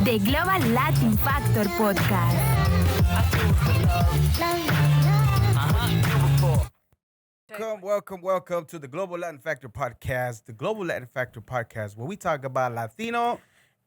The Global Latin Factor Podcast. Welcome to the Global Latin Factor Podcast. The Global Latin Factor Podcast, where we talk about Latino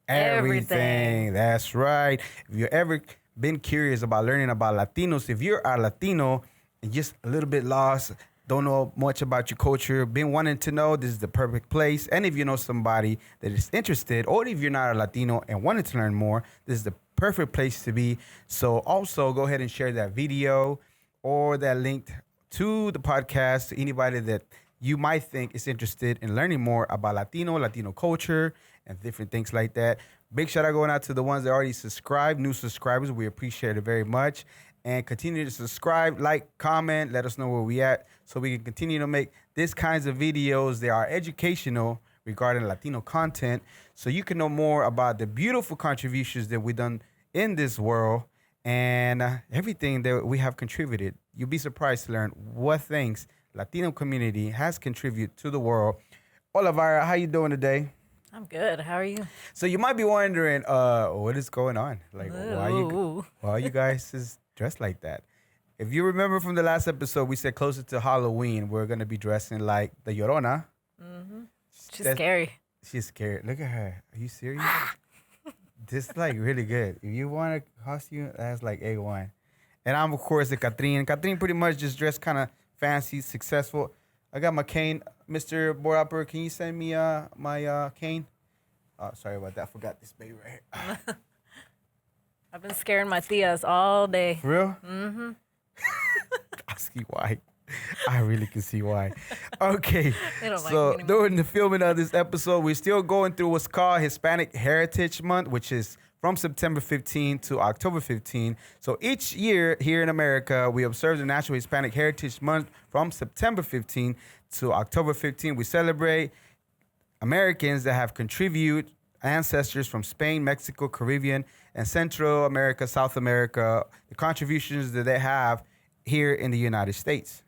everything. That's right. If you've ever been curious about learning about Latinos, if you're a Latino and just a little bit lost, don't know much about your culture, been wanting to know, this is the perfect place. And if you know somebody that is interested, or if you're not a Latino and wanted to learn more, this is the perfect place to be. So also go ahead and share that video or that link to the podcast to anybody that you might think is interested in learning more about Latino culture, and different things like that. Big shout out going out to the ones that already subscribed, new subscribers. We appreciate it very much. And continue to subscribe, like, comment, let us know where we at so we can continue to make these kinds of videos. They are educational regarding Latino content so you can know more about the beautiful contributions that we've done in this world and everything that we have contributed. You'll be surprised to learn what things Latino community has contributed to the world. Olivira, how you doing today? I'm good. How are you? So you might be wondering, what is going on? Like, why you guys is dressed like that? If you remember from the last episode, we said closer to Halloween, we're going to be dressing like the Llorona. Mm-hmm. She's scary. She's scary. Look at her. Are you serious? This is like really good. If you want a costume, that's like A1. And I'm, of course, the Catherine. Catherine pretty much just dressed kind of fancy, successful. I got my cane. Mr. Board Operator, can you send me my cane? Oh, sorry about that. I forgot this baby right here. I've been scaring my tias all day. For real? Mm-hmm. I see why. I really can see why. Okay. So during the filming of this episode, we're still going through what's called Hispanic Heritage Month, which is from September 15 to October 15. So each year here in America, we observe the National Hispanic Heritage Month from September 15 to October 15. We celebrate Americans that have contributed ancestors from Spain, Mexico, Caribbean, and Central America, South America, the contributions that they have here in the United States.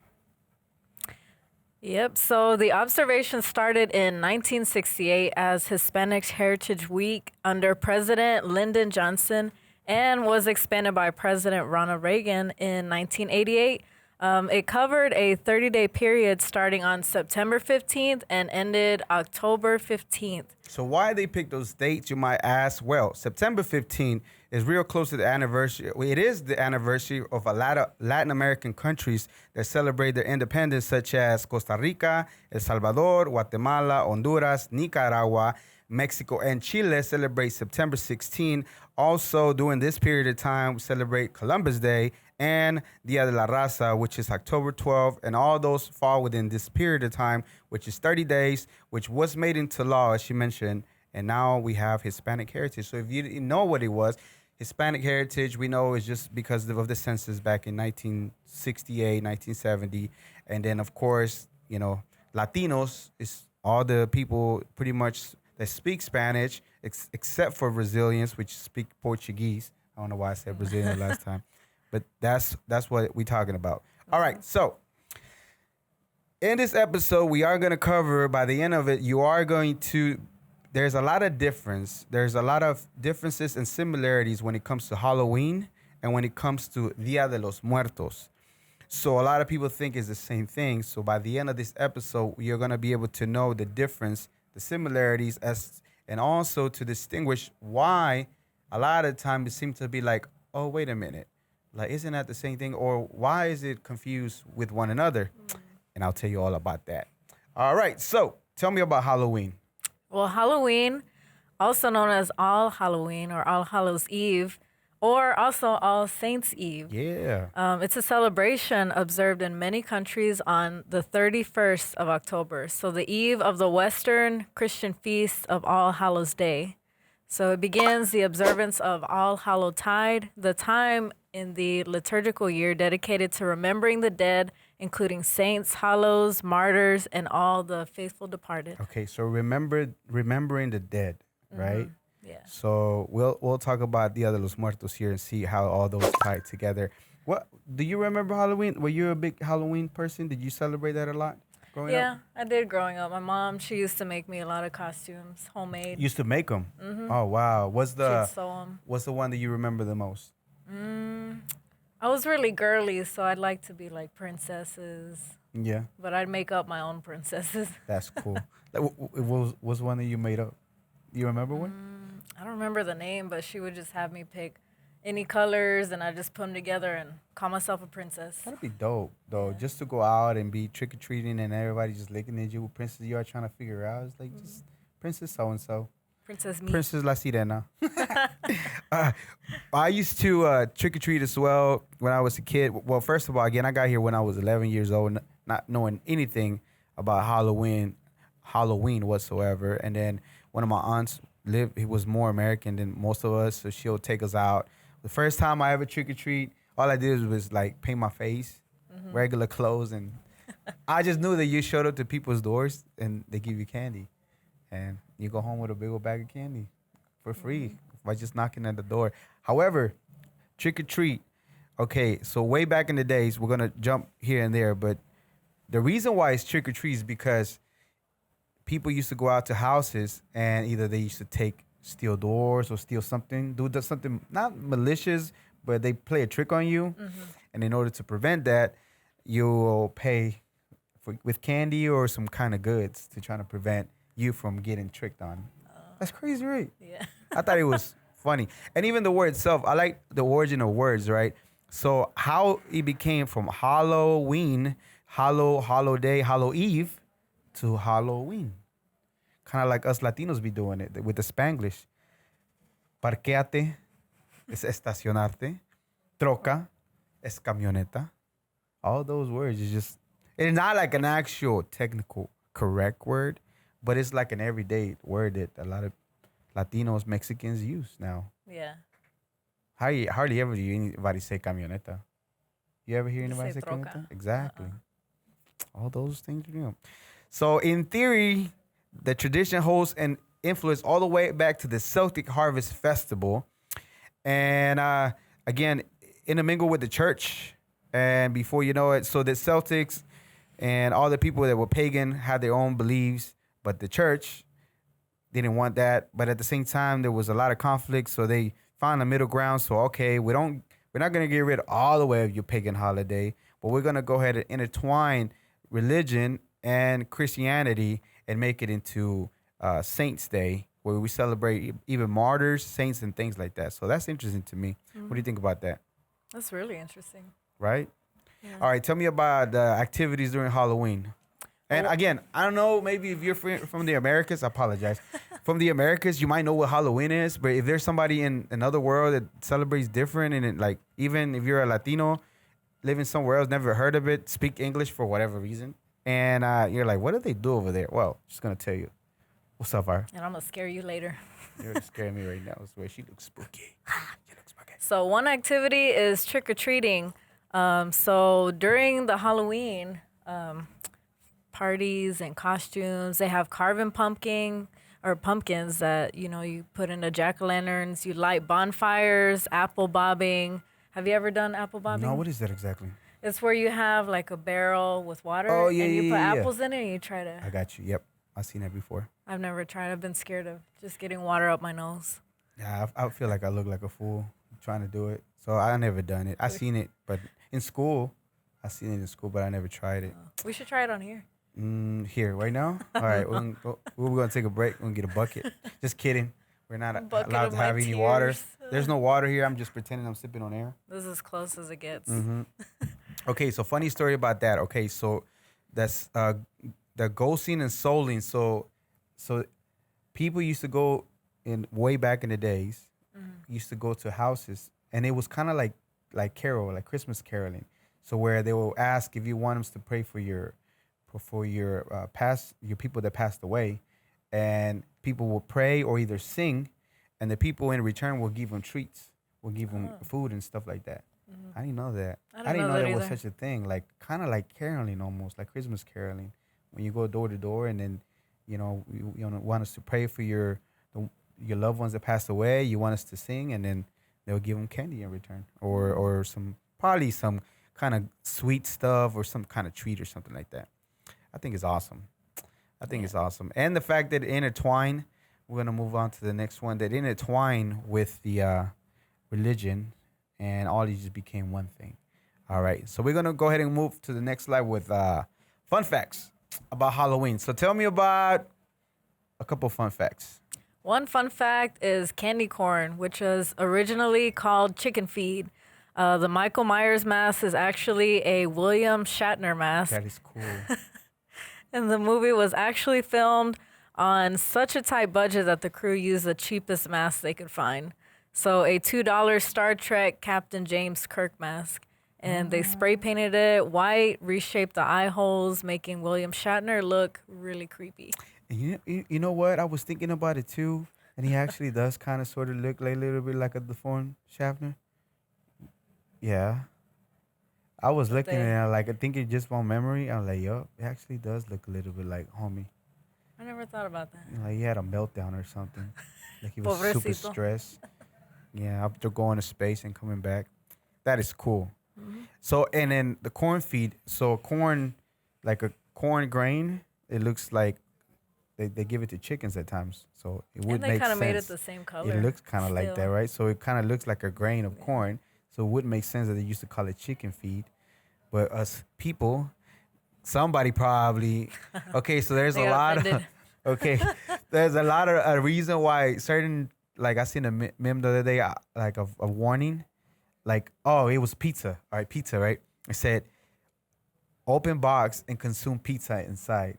Yep. So the observation started in 1968 as Hispanic Heritage Week under President Lyndon Johnson and was expanded by President Ronald Reagan in 1988. It covered a 30-day period starting on September 15th and ended October 15th. So why they pick those dates, you might ask? Well, September 15th is real close to the anniversary. It is the anniversary of a lot of Latin American countries that celebrate their independence, such as Costa Rica, El Salvador, Guatemala, Honduras, Nicaragua, Mexico, and Chile celebrate September 16. Also, during this period of time, we celebrate Columbus Day and Dia de la Raza, which is October 12th, and all those fall within this period of time, which is 30 days, which was made into law, as she mentioned, and now we have Hispanic Heritage. So if you didn't know what it was, Hispanic Heritage, we know is just because of the census back in 1968, 1970, and then, of course, you know, Latinos is all the people pretty much that speak Spanish, except for Brazilians, which speak Portuguese. I don't know why I said Brazilian last time. But that's what we're talking about. All right, so in this episode, we are going to cover, by the end of it, there's a lot of difference. There's a lot of differences and similarities when it comes to Halloween and when it comes to Dia De Los Muertos. So a lot of people think it's the same thing. So by the end of this episode, you're going to be able to know the difference, the similarities, and also to distinguish why a lot of times it seems to be like, oh, wait a minute. Like, isn't that the same thing? Or why is it confused with one another? And I'll tell you all about that. All right. So tell me about Halloween. Well, Halloween, also known as All Halloween or All Hallows Eve, or also All Saints Eve. Yeah. It's a celebration observed in many countries on the 31st of October. So the eve of the Western Christian feast of All Hallows Day. So it begins the observance of All Hallowtide, the time in the liturgical year dedicated to remembering the dead, including saints, hallows, martyrs, and all the faithful departed. Okay, so remembering the dead, right? Yeah. So we'll talk about Dia de los Muertos here and see how all those tie together. What do you remember Halloween? Were you a big Halloween person? Did you celebrate that a lot? growing up? Yeah, I did growing up. My mom, she used to make me a lot of costumes, homemade. Used to make them? Mm-hmm. Oh wow. She'd sew them. What's the one that you remember the most? I was really girly, so I'd like to be like princesses, Yeah, but I'd make up my own princesses. that's cool. Like, was one that you made up? You remember one? I don't remember the name, but she would just have me pick any colors, and I just put them together and call myself a princess. That'd be dope, though. Just to go out and be trick or treating, and everybody just looking at you with princess you are trying to figure out. It's like just princess so and so. Princess me. Princess La Sirena. I used to trick or treat as well when I was a kid. Well, first of all, again, I got here when I was 11 years old, not knowing anything about Halloween whatsoever. And then one of my aunts lived. He was more American than most of us, so she'll take us out. The first time I ever trick or treat, all I did was like paint my face, regular clothes, and I just knew that you showed up to people's doors and they give you candy. And you go home with a big old bag of candy for free by just knocking at the door. However, trick or treat. Okay, so way back in the days, we're gonna jump here and there, but the reason why it's trick or treat is because people used to go out to houses and either they used to steal doors or steal something, do something not malicious, but they play a trick on you. And in order to prevent that, you'll pay with candy or some kind of goods to try to prevent you from getting tricked on. That's crazy, right? Yeah. I thought it was funny. And even the word itself, I like the origin of words, right? So how it became from Halloween, Hallow Day, Hallow Eve, to Halloween. Kind of like us Latinos be doing it with the Spanglish. Parqueate es estacionarte. Troca es camioneta. All those words is just, it's not like an actual technical correct word, but it's like an everyday word that a lot of Latinos, Mexicans use now. Yeah. Hardly ever do you anybody say camioneta. You ever hear anybody say troca. camioneta? Exactly. All those things, you know. So in theory, the tradition holds an influence all the way back to the Celtic Harvest Festival. And again, intermingle with the church. And before you know it, so the Celtics and all the people that were pagan had their own beliefs, but the church didn't want that. But at the same time, there was a lot of conflict, so they found a middle ground. So okay, we're not gonna get rid all the way of your pagan holiday, but we're gonna go ahead and intertwine religion and Christianity and make it into Saints Day, where we celebrate even martyrs, saints, and things like that. So that's interesting to me. What do you think about that? That's really interesting. Right? Yeah. All right, tell me about the activities during Halloween. And again, I don't know, maybe if you're from the Americas, I apologize. From the Americas, you might know what Halloween is, but if there's somebody in another world that celebrates different, and it, like even if you're a Latino living somewhere else, never heard of it, speak English for whatever reason, and you're like, what do they do over there? Well, just going to tell you. What's up, Var? And I'm going to scare you later. You're scaring me right now. I swear, she looks spooky. She looks spooky. So one activity is trick-or-treating. So during the Halloween parties and costumes, they have carving pumpkins that, you put in the jack-o'-lanterns. You light bonfires, apple bobbing. Have you ever done apple bobbing? No, what is that exactly? It's where you have like a barrel with water and you put apples in it and you try to... I got you. Yep. I've seen that before. I've never tried. I've been scared of just getting water up my nose. Yeah, I feel like I look like a fool trying to do it. So I never done it. I seen it, but in school, but I never tried it. We should try it on here. Here, right now? All right, we're going to take a break. We're going to get a bucket. Just kidding. We're not allowed to have any water. There's no water here. I'm just pretending I'm sipping on air. This is as close as it gets. Okay, so funny story about that. Okay, so that's the ghosting and souling. So people used to go in way back in the days, used to go to houses, and it was kind of like Christmas caroling. So where they will ask if you want them to pray for your people that passed away, and people will pray or either sing, and the people in return will give them treats, will give them food and stuff like that. I didn't know that. I didn't know there was such a thing, like kind of like caroling, almost like Christmas caroling, when you go door to door, and then you want us to pray for your loved ones that passed away. You want us to sing, and then they'll give them candy in return, or probably some kind of sweet stuff or some kind of treat or something like that. I think it's awesome. It's awesome. And the fact that it intertwined we're gonna move on to the next one that intertwine with the religion, and all these just became one thing. All right, so we're gonna go ahead and move to the next slide with fun facts about Halloween. So tell me about a couple fun facts. One fun fact is candy corn, which was originally called chicken feed. The Michael Myers mask is actually a William Shatner mask. That is cool. And the movie was actually filmed on such a tight budget that the crew used the cheapest mask they could find. So a $2 Star Trek Captain James Kirk mask. And they spray painted it white, reshaped the eye holes, making William Shatner look really creepy. And you know what? I was thinking about it too, and he actually does kind of sort of look like a little bit like a deformed Schaffner. Yeah. I was looking at it, like, I think it just from memory. I'm like, yo, it actually does look a little bit like homie. I never thought about that. Like he had a meltdown or something. Like he was super Pobrecito. stressed. Yeah, after going to space and coming back. That is cool. Mm-hmm. So, and then the corn feed. So corn, like a corn grain, it looks like they give it to chickens at times. So it would And they make kind sense. of made it the same color. It looks kind of like that, still. right? So it kind of looks like a grain of corn. So it would make sense that they used to call it chicken feed. But us people, somebody probably, okay, so there's They a got lot of, offended. okay, there's a lot of a reason why certain, like I seen a meme the other day, like a warning, like, oh, it was pizza. All right, pizza, right? It said, open box and consume pizza inside.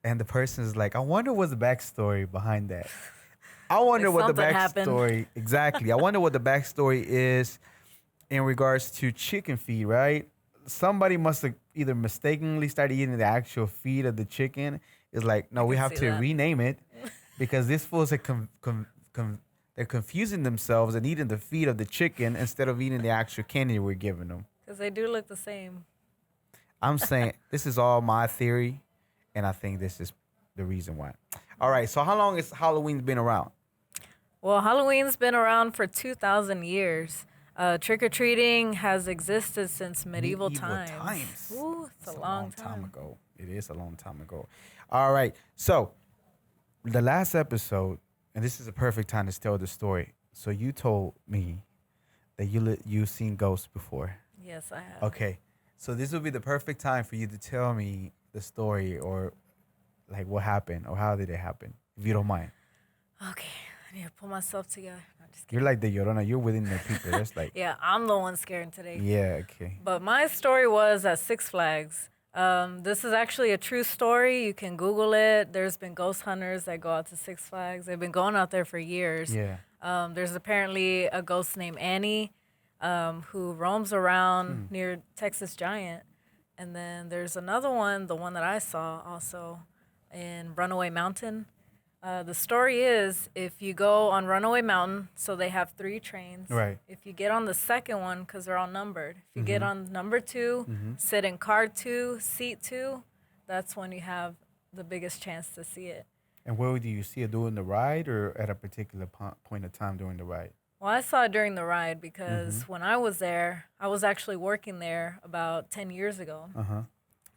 And the person is like, I wonder what's the backstory behind that. I wonder Like what the something happened. backstory, exactly. I wonder what the backstory is in regards to chicken feed, right? Somebody must have either mistakenly started eating the actual feed of the chicken. It's like, no, we can have see to that. rename it because this fools are they're confusing themselves and eating the feed of the chicken instead of eating the actual candy we're giving them. Because they do look the same. I'm saying this is all my theory, and I think this is the reason why. All right, so how long has Halloween been around? Well, Halloween's been around for 2,000 years. Trick-or-treating has existed since medieval times. Ooh, it's a long time. Ago. It is a long time ago. All right, so the last episode, and this is a perfect time to tell the story. So you told me that you've seen ghosts before. Yes, I have. Okay, so this would be the perfect time for you to tell me the story, or like what happened, or how did it happen, if you don't mind. Okay, I need to pull myself together. No, just kidding. You're like the Llorona. You're within the people. That's like, Yeah, I'm the one scared today. yeah, okay. But my story was at Six Flags. This is actually a true story. You can Google it. There's been ghost hunters that go out to Six Flags. They've been going out there for years. Yeah. There's apparently a ghost named Annie who roams around near Texas Giant. And then there's another one, the one that I saw also in Runaway Mountain. The story is, if you go on Runaway Mountain, so they have 3 trains. Right. If you get on the second one, because they're all numbered, if you get on number 2, sit in car 2, seat 2, that's when you have the biggest chance to see it. And where do you see it, during the ride or at a particular point of time during the ride? Well, I saw it during the ride because when I was there, I was actually working there about 10 years ago. Uh-huh.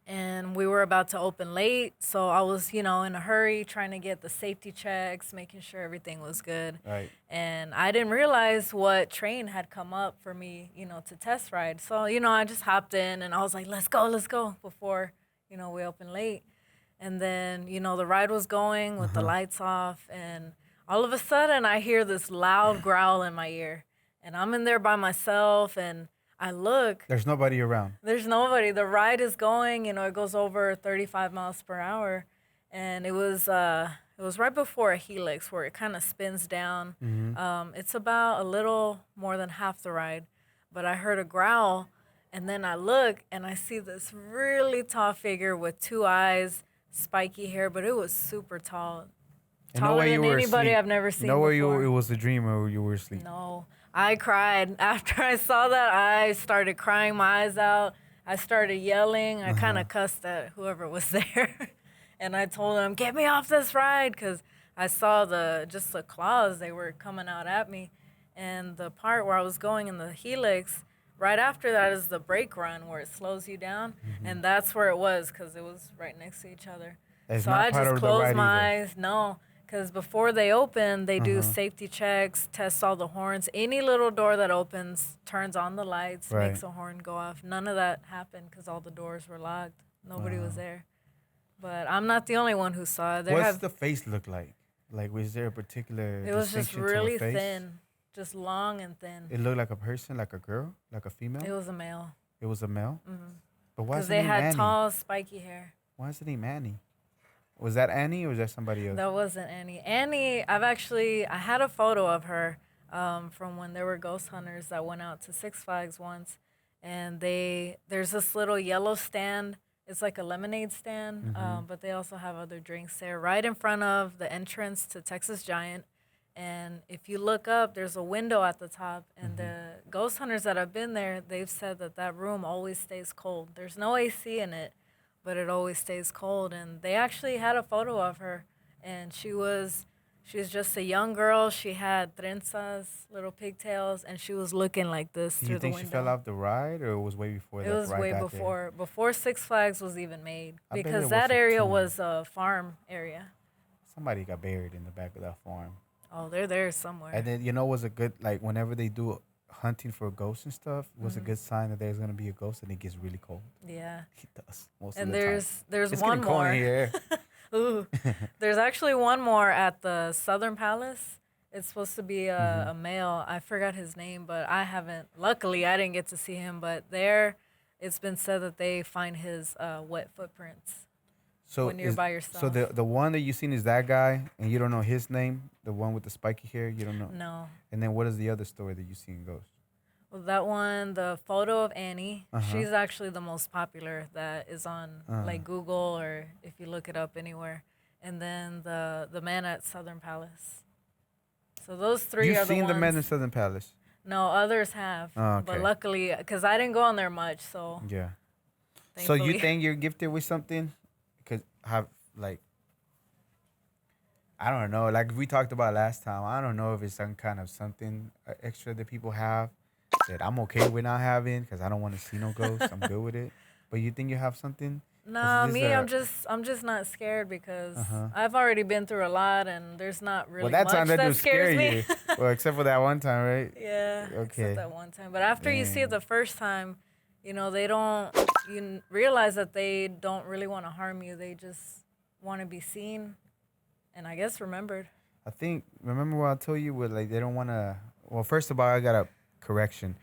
And we were about to open late, so I was, in a hurry trying to get the safety checks, making sure everything was good. Right. And I didn't realize what train had come up for me, to test ride. So, I just hopped in and I was like, let's go before, we open late. And then, the ride was going with the lights off, and all of a sudden I hear this loud growl in my ear. And I'm in there by myself, and I look. There's nobody around. There's nobody. The ride is going, it goes over 35 miles per hour. And it was right before a helix where it kind of spins down. It's about a little more than half the ride. But I heard a growl, and then I look, and I see this really tall figure with 2 eyes, spiky hair, but it was super tall. And no Taller way you than were anybody asleep. I've never seen No way before. it was a dream or you were asleep. No, I cried. After I saw that, I started crying my eyes out. I started yelling. I kind of cussed at whoever was there. And I told them, get me off this ride, because I saw the claws. They were coming out at me. And the part where I was going in the helix, right after that is the brake run where it slows you down. And that's where it was, because it was right next to each other. It's So not I part just of the closed ride my either. eyes. No, Because before they open, they do Uh-huh. safety checks, test all the horns. Any little door that opens turns on the lights, Right. makes a horn go off. None of that happened because all the doors were locked. Nobody was Wow. there. But I'm not the only one who saw it. What's the face look like? Like, was there a particular It was just distinction to really a face? thin, just long and thin. It looked like a person, like a girl, like a female. It was a male. It was a male. But why Because is they it named had Annie? tall, spiky hair. Why is it named Annie? Was that Annie or was that somebody else? That wasn't Annie. Annie, I had a photo of her from when there were ghost hunters that went out to Six Flags once. And there's this little yellow stand. It's like a lemonade stand, but they also have other drinks there right in front of the entrance to Texas Giant. And if you look up, there's a window at the top. And the ghost hunters that have been there, they've said that that room always stays cold. There's no AC in it, but it always stays cold. And they actually had a photo of her, and she was just a young girl. She had trenzas, little pigtails, and she was looking like this Do through you the think window. she fell off the ride, or it was way before It that was ride way got there? before Six Flags was even made, I bet because it that was a area tomb. was a farm area. Somebody got buried in the back of that farm. Oh, they're there somewhere. And then, was a good, like, whenever they do hunting for ghosts and stuff, it was a good sign that there's going to be a ghost, and it gets really cold. Yeah. It does, most And of the time. there's It's one getting cold more. in here. Ooh. There's actually one more at the Southern Palace. It's supposed to be a male. I forgot his name, but luckily I didn't get to see him, but there it's been said that they find his wet footprints. So when you're by yourself. So the one that you seen is that guy, and you don't know his name, the one with the spiky hair, you don't know? No. And then what is the other story that you seen ghost? Well, that one, the photo of Annie, Uh-huh. she's actually the most popular that is on like Google or if you look it up anywhere. And then the man at Southern Palace. So those three You've are the seen ones. the man in Southern Palace? No, others have. Oh, okay. But luckily, because I didn't go on there much, so Yeah. So thankfully. you think you're gifted with something? Because I don't know. Like we talked about last time, I don't know if it's some kind of something extra that people have that I'm okay with not having because I don't want to see no ghosts. I'm good with it. But you think you have something? No, Is this me, a- I'm just not scared because Uh-huh. I've already been through a lot and there's not really Well, that much time that that do scares scare me. you. Well, except for that one time, right? Yeah, Okay. except that one time. But after you see it Dang. the first time, you realize that they don't really want to harm you. They just want to be seen and I guess remembered. I think, remember what I told you with like they don't want to. Well, first of all, I got a correction.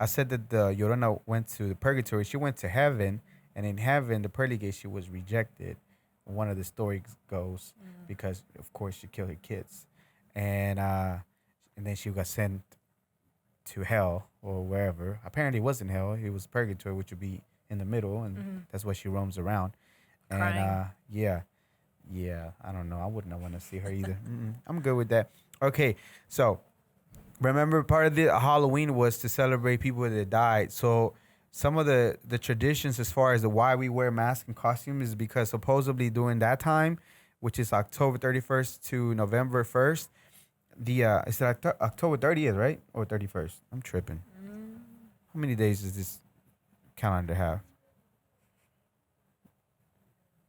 I said that the Llorona went to the purgatory. She went to heaven, and in heaven, the pearly gate, she was rejected. One of the stories goes because, of course, she killed her kids, and then she got sent to hell or wherever. Apparently, it wasn't hell. It was purgatory, which would be in the middle, and that's where she roams around. And Crying. yeah, I don't know. I wouldn't want to see her either. I'm good with that. Okay, so remember part of the Halloween was to celebrate people that died. So some of the traditions as far as the why we wear masks and costumes is because supposedly during that time, which is October 31st to November 1st, it's October 30th, right? Or 31st? I'm tripping. How many days does this calendar have?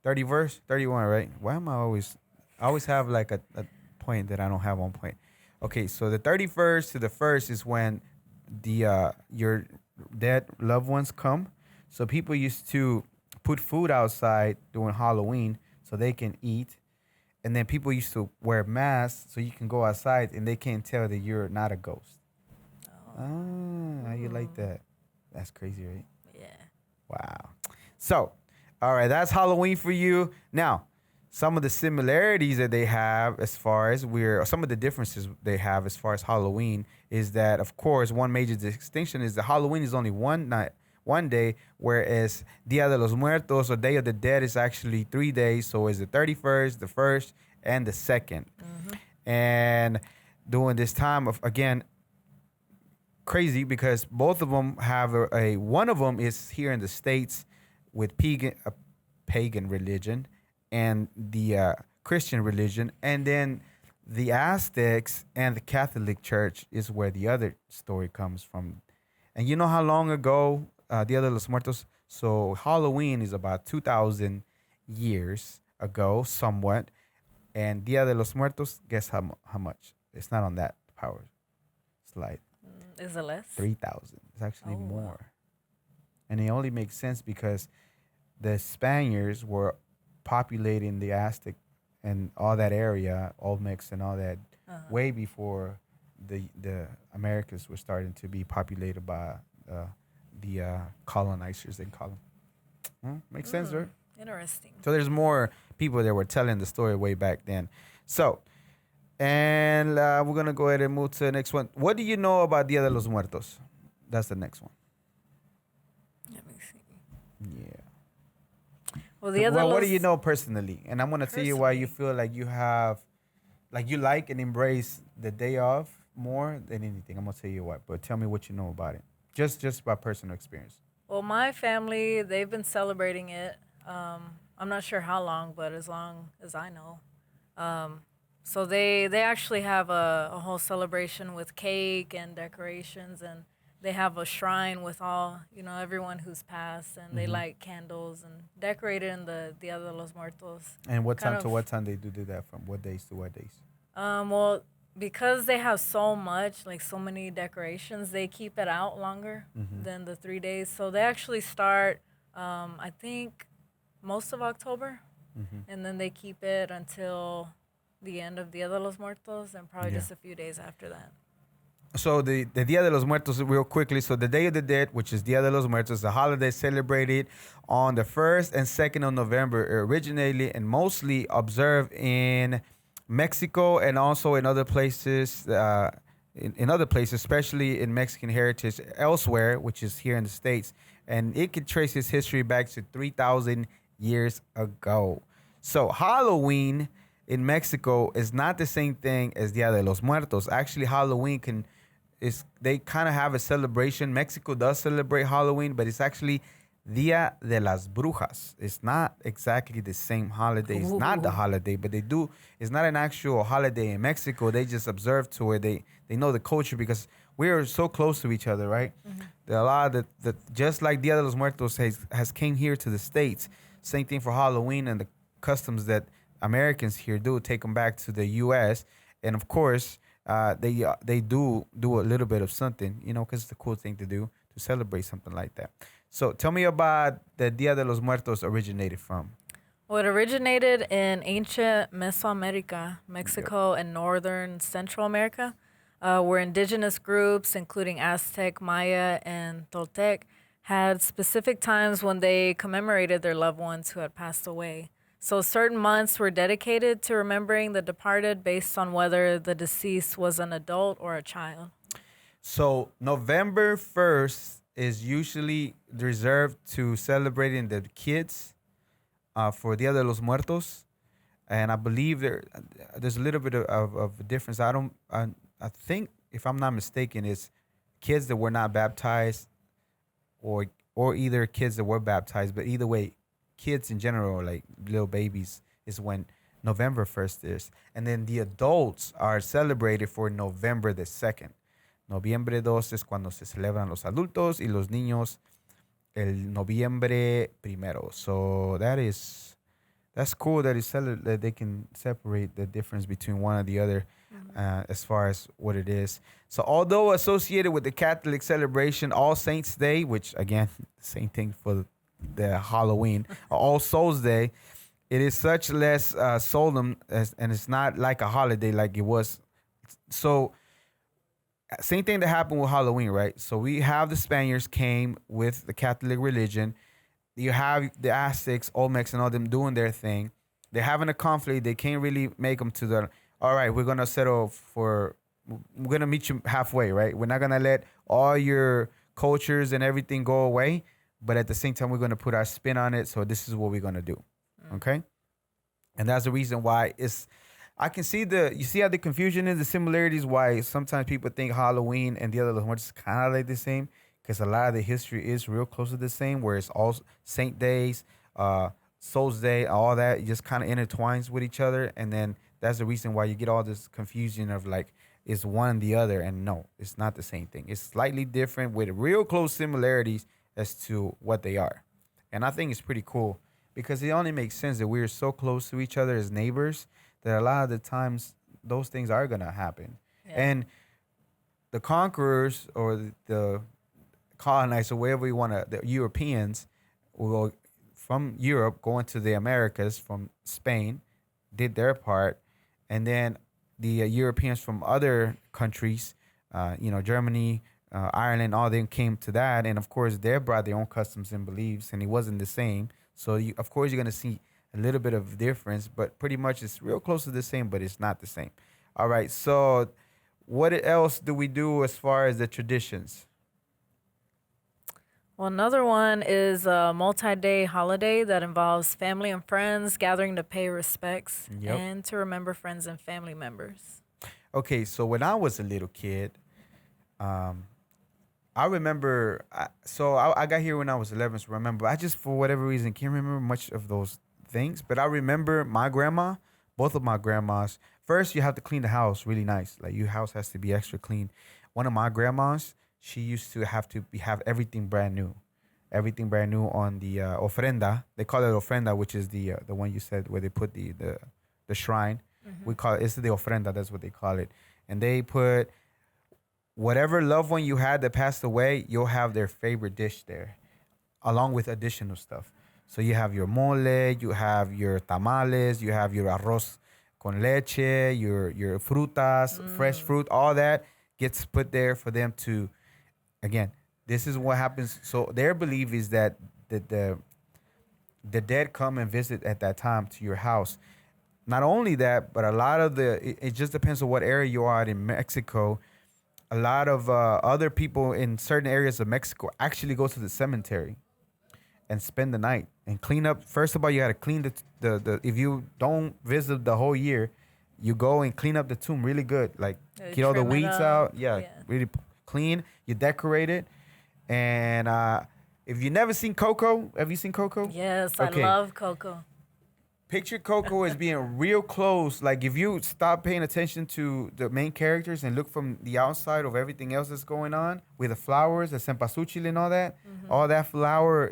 31st, 31, right? Why am I always have like a point that I don't have on point. Okay, so the 31st to the 1st is when the your dead loved ones come. So people used to put food outside during Halloween so they can eat. And then people used to wear masks so you can go outside and they can't tell that you're not a ghost. How you like that? That's crazy, right? Yeah. Wow. So, all right, that's Halloween for you. Now, some of the similarities that they have as far as some of the differences they have as far as Halloween is that, of course, one major distinction is that Halloween is only one day, whereas Dia De Los Muertos, or Day of the Dead, is actually 3 days. So it's the 31st, the 1st, and the 2nd. And during this time of, again, crazy because both of them have one of them is here in the States with pagan religion and the Christian religion, and then the Aztecs and the Catholic Church is where the other story comes from. And you know how long ago Dia de los Muertos? So Halloween is about 2,000 years ago, somewhat, And Dia de los Muertos, guess how much? It's not on that power slide. Is it less? 3,000. It's actually Oh, wow. more. And it only makes sense because the Spaniards were populating the Aztec and all that area, Olmecs and all that, way before the Americas were starting to be populated by the colonizers, they call them. Makes sense, right? Interesting. So there's more people that were telling the story way back then. So, and we're going to go ahead and move to the next one. What do you know about Dia de los Muertos? That's the next one. Let me see. Yeah. Well, Dia de What do los- you know personally? And I'm going to tell you why you feel like you have, like you like and embrace the day off more than anything. I'm going to tell you what, but tell me what you know about it. Just by personal experience. Well, my family, they've been celebrating it. I'm not sure how long, but as long as I know. So they actually have a whole celebration with cake and decorations, and they have a shrine with all, everyone who's passed, and they light candles and decorate it in the Dia de los Muertos. And what Kind time to of- what time they do that from? What days to what days? Well, because they have so much, like so many decorations, they keep it out longer than the 3 days. So they actually start, I think, most of October, and then they keep it until the end of Dia de los Muertos, and probably Yeah. just a few days after that. So the Dia de los Muertos, real quickly. So the Day of the Dead, which is Dia de los Muertos, a holiday celebrated on the 1st and 2nd of November, originated and mostly observed in Mexico and also in other places, in other places, especially in Mexican heritage elsewhere, which is here in the States. And it could trace its history back to 3,000 years ago. So Halloween in Mexico is not the same thing as Dia de los Muertos. Actually, Halloween they kind of have a celebration. Mexico does celebrate Halloween, but it's actually Dia de las Brujas. It's not exactly the same holiday. It's not the holiday, but they do. It's not an actual holiday in Mexico. They just observe to it. They know the culture because we are so close to each other, right? There are a lot of the just like Dia de los Muertos has came here to the States. Same thing for Halloween and the customs that Americans here do take them back to the U.S. And of course, they do a little bit of something, because it's a cool thing to do to celebrate something like that. So tell me about the Dia de los Muertos originated from. Well, it originated in ancient Mesoamerica, Mexico, and northern Central America, where indigenous groups, including Aztec, Maya, and Toltec, had specific times when they commemorated their loved ones who had passed away. So certain months were dedicated to remembering the departed based on whether the deceased was an adult or a child. So November 1st is usually reserved to celebrating the kids for Dia de los Muertos. And I believe there's a little bit of a difference. I think, if I'm not mistaken, it's kids that were not baptized or either kids that were baptized. But either way, kids in general, like little babies, is when November 1st is. And then the adults are celebrated for November the 2nd. Noviembre 2 es cuando se celebran los adultos y los niños el noviembre 1. So that's cool that they can separate the difference between one and the other as far as what it is. So although associated with the Catholic celebration All Saints Day, which again, same thing for the Halloween, All Souls Day, it is such less solemn and it's not like a holiday like it was. So same thing that happened with Halloween, right? So we have the Spaniards came with the Catholic religion. You have the Aztecs, Olmecs, and all them doing their thing. They're having a conflict. They can't really make them to all right, we're going to meet you halfway, right? We're not going to let all your cultures and everything go away, but at the same time, we're going to put our spin on it. So this is what we're going to do. Okay? And that's the reason why I can see you see how the confusion is, the similarities, why sometimes people think Halloween and Dia de los Muertos is kind of like the same, because a lot of the history is real close to the same, where it's all Saint Days, Souls Day, all that just kind of intertwines with each other. And then that's the reason why you get all this confusion of like, is one and the other. And no, it's not the same thing. It's slightly different with real close similarities as to what they are. And I think it's pretty cool because it only makes sense that we're so close to each other as neighbors that a lot of the times those things are gonna happen. Yeah. And the conquerors or the colonizers, or wherever you want to, the Europeans will from Europe going to the Americas from Spain, did their part, and then the Europeans from other countries, Germany, Ireland, all them came to that, and of course they brought their own customs and beliefs, and it wasn't the same. So of course you're gonna see a little bit of difference, but pretty much it's real close to the same, but it's not the same. All right, so what else do we do as far as the traditions? Well, another one is a multi-day holiday that involves family and friends gathering to pay respects Yep. and to remember friends and family members. Okay, so when I was a little kid, I remember. I got here when I was 11. So remember, I just for whatever reason can't remember much of those things. But I remember my grandma, both of my grandmas. First, you have to clean the house really nice. Like your house has to be extra clean. One of my grandmas, she used to have everything brand new, on the ofrenda. They call it ofrenda, which is the one you said where they put the shrine. We call it, it's the ofrenda. That's what they call it. And they put whatever loved one you had that passed away, you'll have their favorite dish there, along with additional stuff. So you have your mole, you have your tamales, you have your arroz con leche, your frutas, fresh fruit, all that gets put there for them to, again, this is what happens. So their belief is that the dead come and visit at that time to your house. Not only that, but a lot of it just depends on what area you are in Mexico. A lot of other people in certain areas of Mexico actually go to the cemetery and spend the night and clean up. First of all, you got to clean the if you don't visit the whole year, you go and clean up the tomb really good. Like get all the trim it weeds up. out. Yeah, really clean. You decorate it. And if you never seen Coco, have you seen Coco? Yes, Okay. I love Coco. Picture Coco as being real close. Like if you stop paying attention to the main characters and look from the outside of everything else that's going on with the flowers, the cempasúchil and all that flower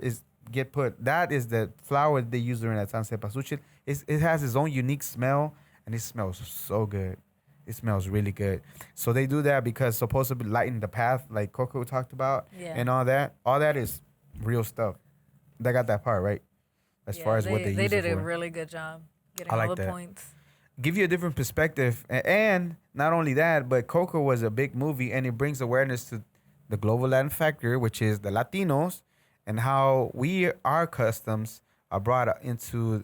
that is the flower they use during that time, cempasúchil. It has its own unique smell, and it smells so good. It smells really good. So they do that because supposed to lighten the path, like Coco talked about, and all that. All that is real stuff. They got that part right. As far as what they use did it a for. really good job getting I like all the that. points. Give you a different perspective. And not only that, but Coco was a big movie, and it brings awareness to the global Latin factor, which is the Latinos, and how our customs are brought into,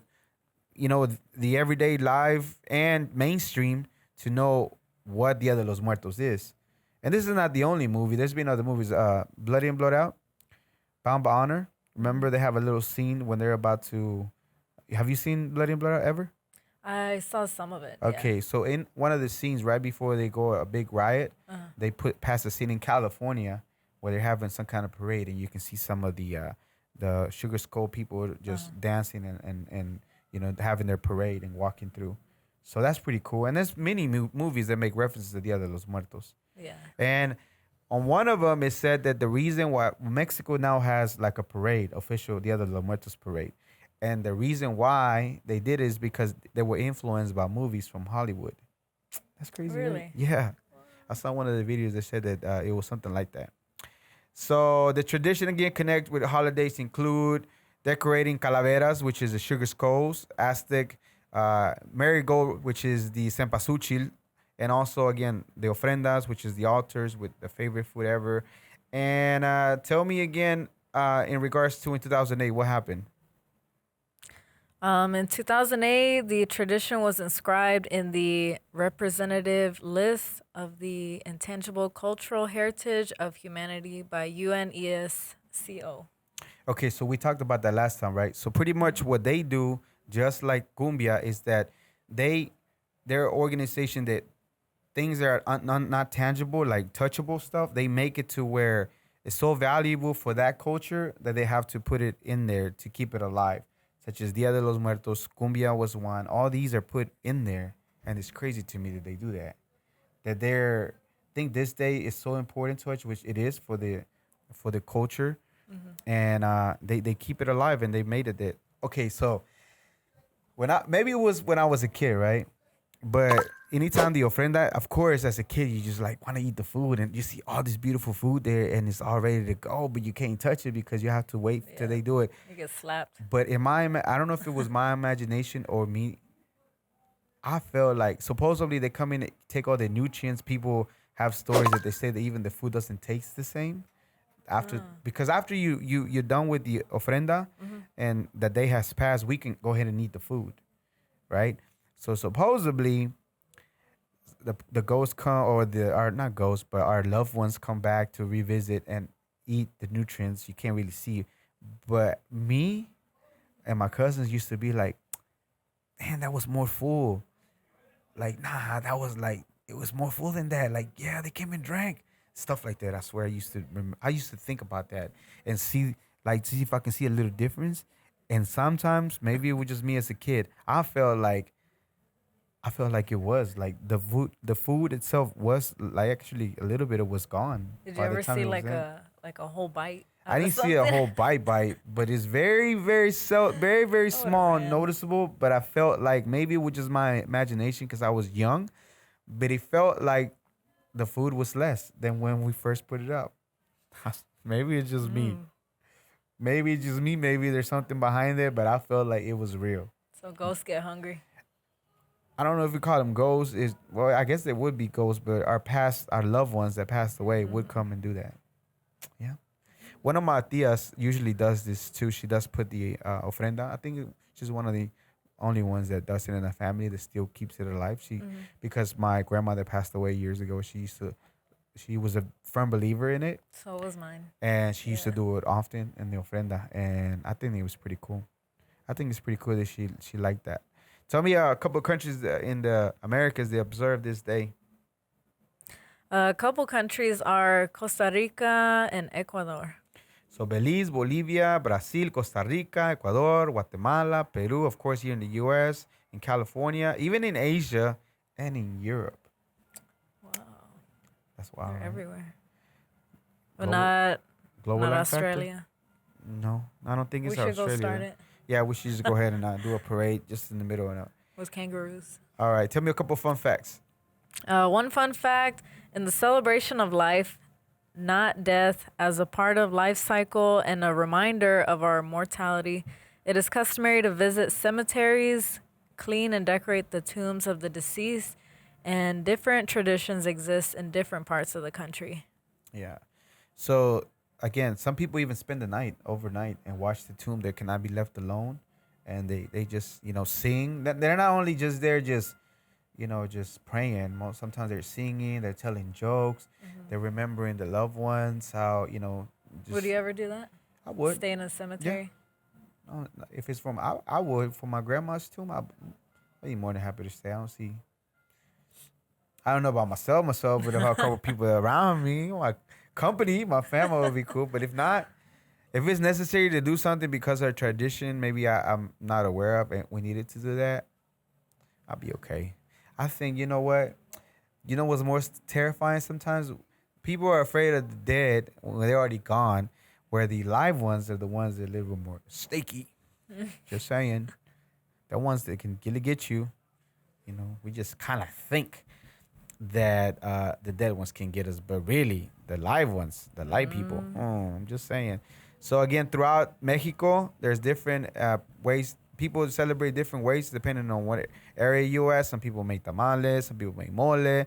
the everyday life and mainstream to know what Dia De Los Muertos is. And this is not the only movie. There's been other movies, Bloody and Blood Out, Bound by Honor. Remember, they have a little scene when they're about to. Have you seen Bloody and Blood Out ever? I saw some of it. Okay, so in one of the scenes right before they go a big riot, they pass a scene in California where they're having some kind of parade, and you can see some of the Sugar Skull people just dancing and having their parade and walking through. So that's pretty cool. And there's many movies that make references to Dia de los Muertos. Yeah. And on one of them, it said that the reason why Mexico now has like a parade, official Dia de los Muertos parade. And the reason why they did it is because they were influenced by movies from Hollywood. That's crazy. Really? Right? Yeah. I saw one of the videos that said that it was something like that. So the tradition, again, connect with holidays include decorating calaveras, which is the sugar skulls, Aztec, marigold, which is the cempasúchil, and also, again, the ofrendas, which is the altars with the favorite food ever. And tell me again, in regards to in 2008, what happened? In 2008, the tradition was inscribed in the representative list of the intangible cultural heritage of humanity by UNESCO. Okay, so we talked about that last time, right? So pretty much what they do, just like Cumbia, is that their organization that things that are not tangible, like touchable stuff, they make it to where it's so valuable for that culture that they have to put it in there to keep it alive. Such as Dia de los Muertos, Cumbia was one. All these are put in there, and it's crazy to me that they do that. I think this day is so important to us, which it is for the culture, and they keep it alive, and they made it that. Okay, so maybe it was when I was a kid, right? But anytime the ofrenda, of course, as a kid, you just like want to eat the food, and you see all this beautiful food there, and it's all ready to go, but you can't touch it because you have to wait till they do it. You get slapped. But I don't know if it was my imagination or me. I felt like supposedly they come in and take all the nutrients. People have stories that they say that even the food doesn't taste the same after, because after you're done with the ofrenda and the day has passed, we can go ahead and eat the food, right? So supposedly the ghosts come, or our not ghosts, but our loved ones come back to revisit and eat the nutrients. You can't really see, but me and my cousins used to be like, man, that was more full. Like, nah, that was like, it was more full than that. Like, yeah, they came and drank. Stuff like that. I swear I used to think about that and see if I can see a little difference. And sometimes, maybe it was just me as a kid, I felt like it was like the food itself was like, actually a little bit of was gone. Did you ever see like a whole bite? I didn't see a whole bite, but it's very, very very small, noticeable. But I felt like maybe it was just my imagination because I was young, but it felt like the food was less than when we first put it up. Maybe it's just me. Maybe it's just me. Maybe there's something behind it, but I felt like it was real. So ghosts get hungry. I don't know if we call them ghosts. Well, I guess they would be ghosts, but our loved ones that passed away would come and do that. Yeah. One of my tias usually does this too. She does put the ofrenda. I think she's one of the only ones that does it in the family that still keeps it alive. Because my grandmother passed away years ago. She was a firm believer in it. So was mine. And she used to do it often in the ofrenda, and I think it was pretty cool. I think it's pretty cool that she liked that. Tell me a couple of countries in the Americas that observe this day. A couple countries are Costa Rica and Ecuador. So Belize, Bolivia, Brazil, Costa Rica, Ecuador, Guatemala, Peru, of course, here in the U.S., in California, even in Asia, and in Europe. Wow. That's wild. They're right? everywhere. But not Global Australia. No, I don't think it's We should Australia. go start it. Yeah, we should just go ahead and do a parade just in the middle. With kangaroos. All right, tell me a couple fun facts. One fun fact, in the celebration of life, not death, as a part of life cycle and a reminder of our mortality, it is customary to visit cemeteries, clean and decorate the tombs of the deceased, and different traditions exist in different parts of the country. Yeah. So, again, some people even spend the night overnight and watch the tomb. They cannot be left alone. And they just, sing. They're not only just there just praying. Sometimes they're singing, they're telling jokes, they're remembering the loved ones, how, Would you ever do that? I would. Stay in a cemetery? Yeah. If it's I would. For my grandma's tomb, I'd be more than happy to stay. I don't know about myself, but if I have a couple people around me, my company, my family would be cool. But if not, if it's necessary to do something because of a tradition, maybe I'm not aware of, and we needed to do that, I'll be okay. I think, you know what? You know what's more terrifying sometimes? People are afraid of the dead when they're already gone, where the live ones are the ones that live more snaky. Just saying. The ones that can really get you. We just kind of think that the dead ones can get us, but really, the live ones, the live people. I'm just saying. So again, throughout Mexico, there's different ways. People celebrate different ways depending on what area you're at. Some people make tamales, some people make mole.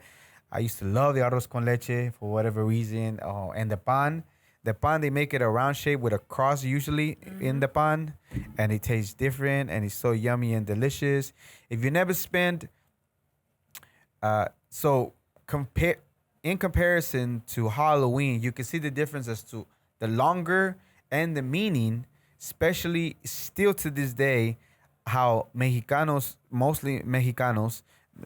I used to love the arroz con leche for whatever reason. Oh, and the pan. The pan, they make it a round shape with a cross usually in the pan. And it tastes different and it's so yummy and delicious. If you never spend... in comparison to Halloween, you can see the difference as to the longer and the meaning, especially still to this day, how Mexicanos, mostly Mexicanos,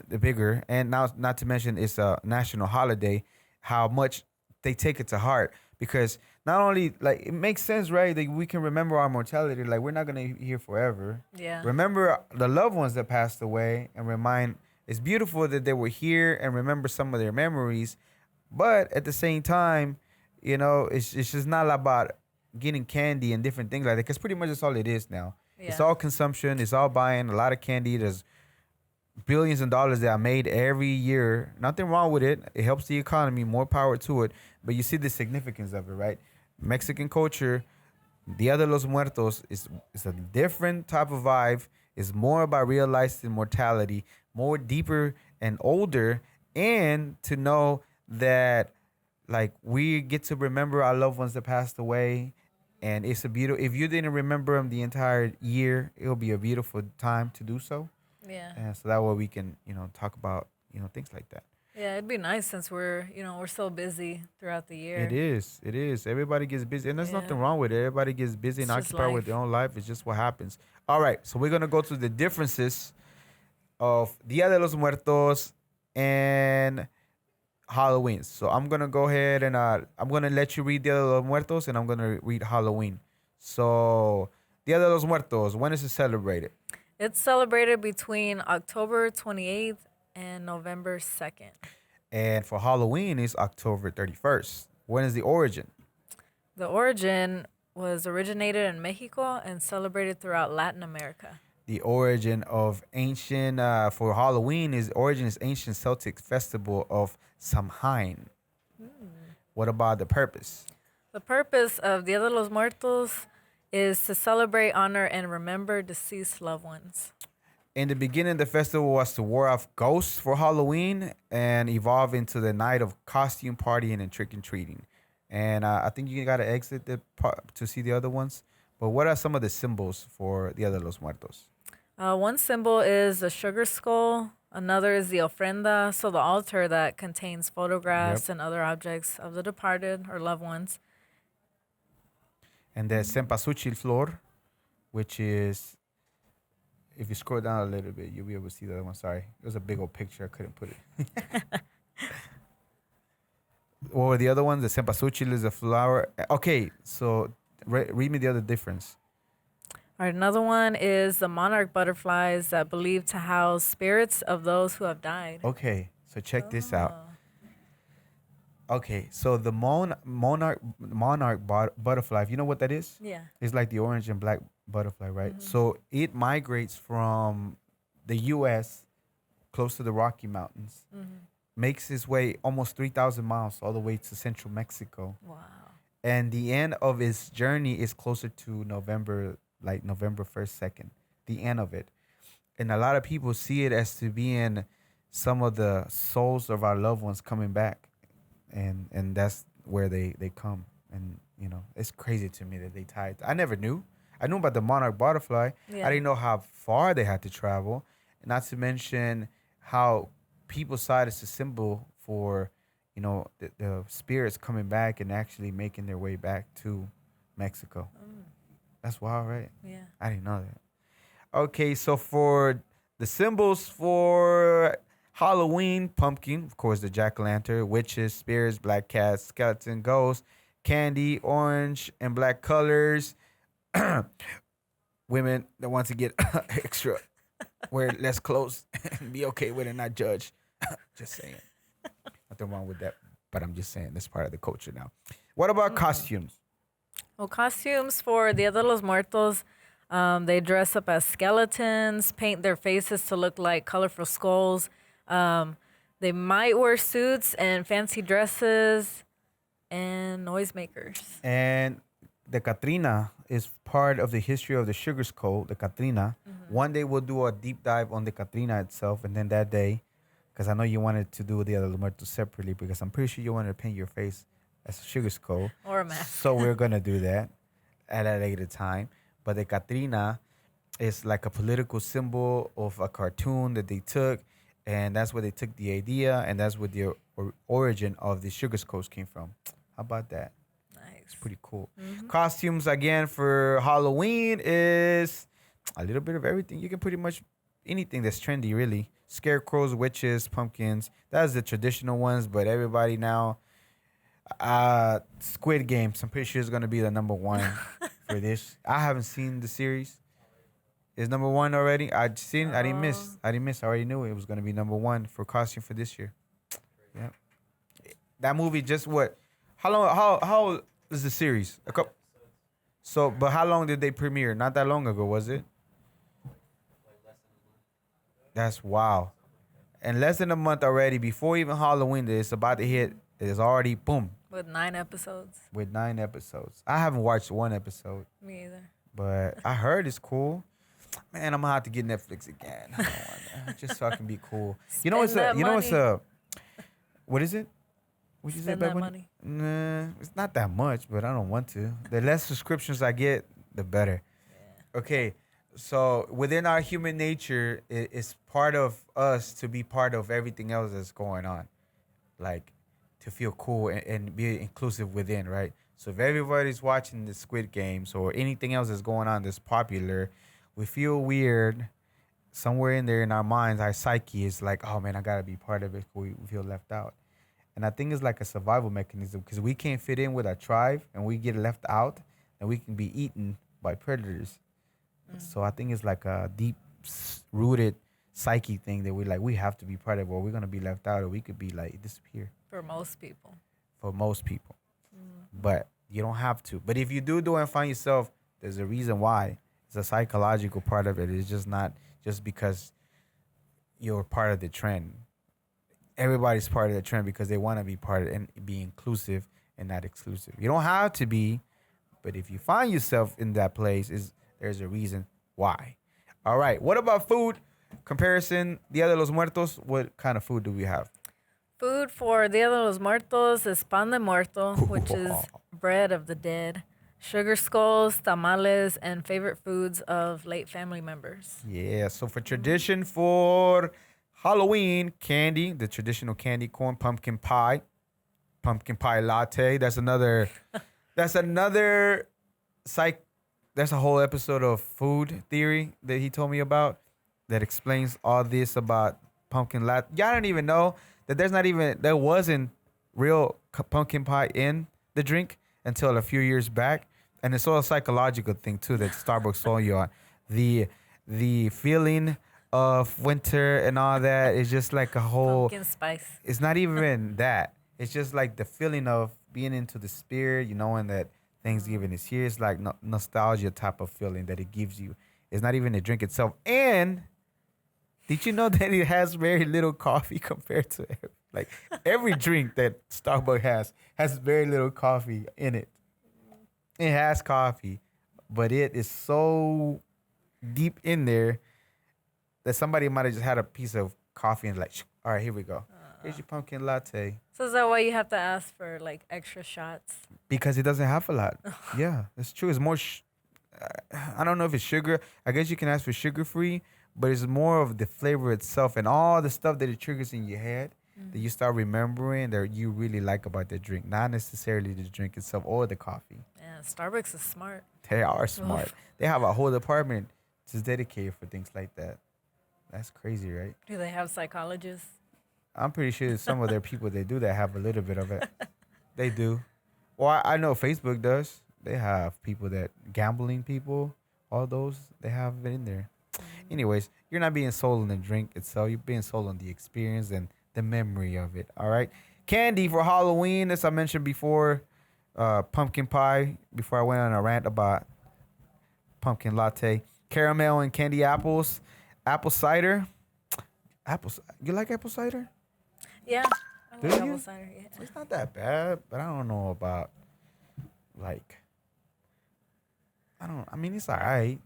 the bigger, and now not to mention it's a national holiday, how much they take it to heart. Because not only, like, it makes sense, right? That we can remember our mortality. Like, we're not going to be here forever. Yeah. Remember the loved ones that passed away and remind, it's beautiful that they were here and remember some of their memories. But at the same time, it's just not about getting candy and different things like that, because pretty much that's all it is now. Yeah. It's all consumption. It's all buying a lot of candy. There's billions of dollars that are made every year. Nothing wrong with it. It helps the economy. More power to it. But you see the significance of it, right? Mexican culture, Dia de los Muertos is a different type of vibe. It's more about realizing mortality, more deeper and older, and to know that like we get to remember our loved ones that passed away, and it's a beautiful. If you didn't remember them the entire year, it'll be a beautiful time to do so. Yeah. And so that way we can, talk about, things like that. Yeah, it'd be nice since we're so busy throughout the year. It is. It is. Everybody gets busy, and there's Yeah. nothing wrong with it. Everybody gets busy and It's just occupied with life. their own life. It's just what happens. All right, so we're gonna go to the differences of Dia de los Muertos and Halloween. So I'm gonna go ahead and I'm gonna let you read Dia de los Muertos, and I'm gonna read Halloween. So Dia de los Muertos, when is it celebrated? It's celebrated between October 28th and November 2nd. And for Halloween, it's October 31st. When is the origin? The origin was originated in Mexico and celebrated throughout Latin America. The origin of ancient for Halloween is ancient Celtic festival of Samhain. What about the purpose? The purpose of Dia de los Muertos is to celebrate, honor, and remember deceased loved ones. In the beginning, the festival was to ward off ghosts for Halloween and evolve into the night of costume partying and trick and treating. And I think you got to exit the part to see the other ones. But what are some of the symbols for Dia de los Muertos? One symbol is the sugar skull. Another is the ofrenda, so the altar that contains photographs and other objects of the departed or loved ones. And the cempasúchil flor, which is, if you scroll down a little bit, you'll be able to see the other one. Sorry. It was a big old picture. I couldn't put it. What were the other ones? The cempasúchil is a flower. Okay, so read me the other difference. All right, another one is the monarch butterflies that believe to house spirits of those who have died. Okay, so check this out. Okay, so the monarch butterfly, you know what that is? Yeah. It's like the orange and black butterfly, right? So it migrates from the U.S. close to the Rocky Mountains, makes its way almost 3,000 miles all the way to central Mexico. Wow. And the end of its journey is closer to November 1st, 2nd, the end of it. And a lot of people see it as to being some of the souls of our loved ones coming back. And that's where they come. And, it's crazy to me that they tied. I never knew. I knew about the monarch butterfly. Yeah. I didn't know how far they had to travel. Not to mention how people saw it as a symbol for, the spirits coming back and actually making their way back to Mexico. That's wild, right? Yeah. I didn't know that. Okay, so for the symbols for Halloween, pumpkin, of course, the jack-o'-lantern, witches, spirits, black cats, skeleton, ghosts, candy, orange and black colors. Women that want to get extra, wear less clothes and be okay with it, not judge. Just saying. Nothing wrong with that, but I'm just saying that's part of the culture now. What about costumes? Well, costumes for Dia de los Muertos, they dress up as skeletons, paint their faces to look like colorful skulls. They might wear suits and fancy dresses and noisemakers. And the Catrina is part of the history of the sugar skull, the Catrina. One day we'll do a deep dive on the Catrina itself, and then that day, because I know you wanted to do the other Muertos separately, because I'm pretty sure you wanted to paint your face as a sugar skull. Or a mask. So we're going to do that at a later time. But the Catrina is like a political symbol of a cartoon that they took, and that's where they took the idea, and that's where the origin of the sugar skulls came from. How about that? It's pretty cool. Costumes, again, for Halloween is a little bit of everything. You can pretty much anything that's trendy, really. Scarecrows, witches, pumpkins. That's the traditional ones, but everybody now, Squid Games, I'm pretty sure is going to be the number one for this. I haven't seen the series. Is number one already? I didn't miss. I already knew it was going to be number one for costume for this year. Yeah. That movie just what? How long? How is the series? A couple. So, but how long did they premiere? Not that long ago, was it? That's wow. In less than a month already, before even Halloween, it's about to hit. It's already boom With 9 episodes. with 9 episodes. I haven't watched one episode, Me either. but I heard it's cool. Man, I'm gonna have to get Netflix again. I don't want that. Just so I can be cool. You know what's Spend a? that You know what's money. a? What is it? What you say, Spend Bad that Bunny? money. Nah, it's not that much, but I don't want to. The less subscriptions I get, the better. Okay, so within our human nature, it's part of us to be part of everything else that's going on, like to feel cool and be inclusive within, right? So if everybody's watching the Squid Games or anything else that's going on that's popular, we feel weird somewhere in there in our minds. Our psyche is like, oh man, I gotta be part of it. We feel left out. And I think it's like a survival mechanism because we can't fit in with our tribe and we get left out and we can be eaten by predators. So I think it's like a deep rooted psyche thing that we have to be part of or we're going to be left out or we could be like disappear For most people. for most people. But you don't have to. But if you do and find yourself, there's a reason why. It's a psychological part of it. It's just not just because you're part of the trend. Everybody's part of the trend because they want to be part of it and be inclusive and not exclusive. You don't have to be, but if you find yourself in that place, there's a reason why. All right. What about food? Comparison, Dia de los Muertos. What kind of food do we have? Food for Dia de los Muertos is pan de muerto, which is bread of the dead, sugar skulls, tamales, and favorite foods of late family members. Yeah. So for tradition for Halloween, candy, the traditional candy corn, pumpkin pie latte. That's another psych. That's a whole episode of food theory that he told me about that explains all this about pumpkin latte. Y'all don't even know that there wasn't real pumpkin pie in the drink until a few years back, and it's all a psychological thing too that Starbucks sold you on. The feeling of winter and all that is just like a whole. Pumpkin spice. It's not even that. It's just like the feeling of being into the spirit, knowing that Thanksgiving is here. It's like nostalgia type of feeling that it gives you. It's not even the drink itself. And did you know that it has very little coffee compared to every drink that Starbucks has very little coffee in it. It has coffee, but it is so deep in there that somebody might have just had a piece of coffee and all right, here we go. Here's your pumpkin latte. So is that why you have to ask for like extra shots? Because it doesn't have a lot. Yeah, it's true. It's more, I don't know if it's sugar. I guess you can ask for sugar-free, but it's more of the flavor itself and all the stuff that it triggers in your head that you start remembering that you really like about the drink. Not necessarily the drink itself or the coffee. Yeah, Starbucks is smart. They are smart. They have a whole department just dedicated for things like that. That's crazy, right? Do they have psychologists? I'm pretty sure some of their people they do that have a little bit of it. They do. Well, I know Facebook does. They have people that gambling people, all those they have it in there. Anyways, you're not being sold on the drink itself. You're being sold on the experience and the memory of it. All right. Candy for Halloween, as I mentioned before, pumpkin pie. Before I went on a rant about pumpkin latte, caramel and candy apples, apple cider. You like apple cider? Yeah. I Do like you? apple cider, yeah. It's not that bad, but I don't know about I mean, it's all right.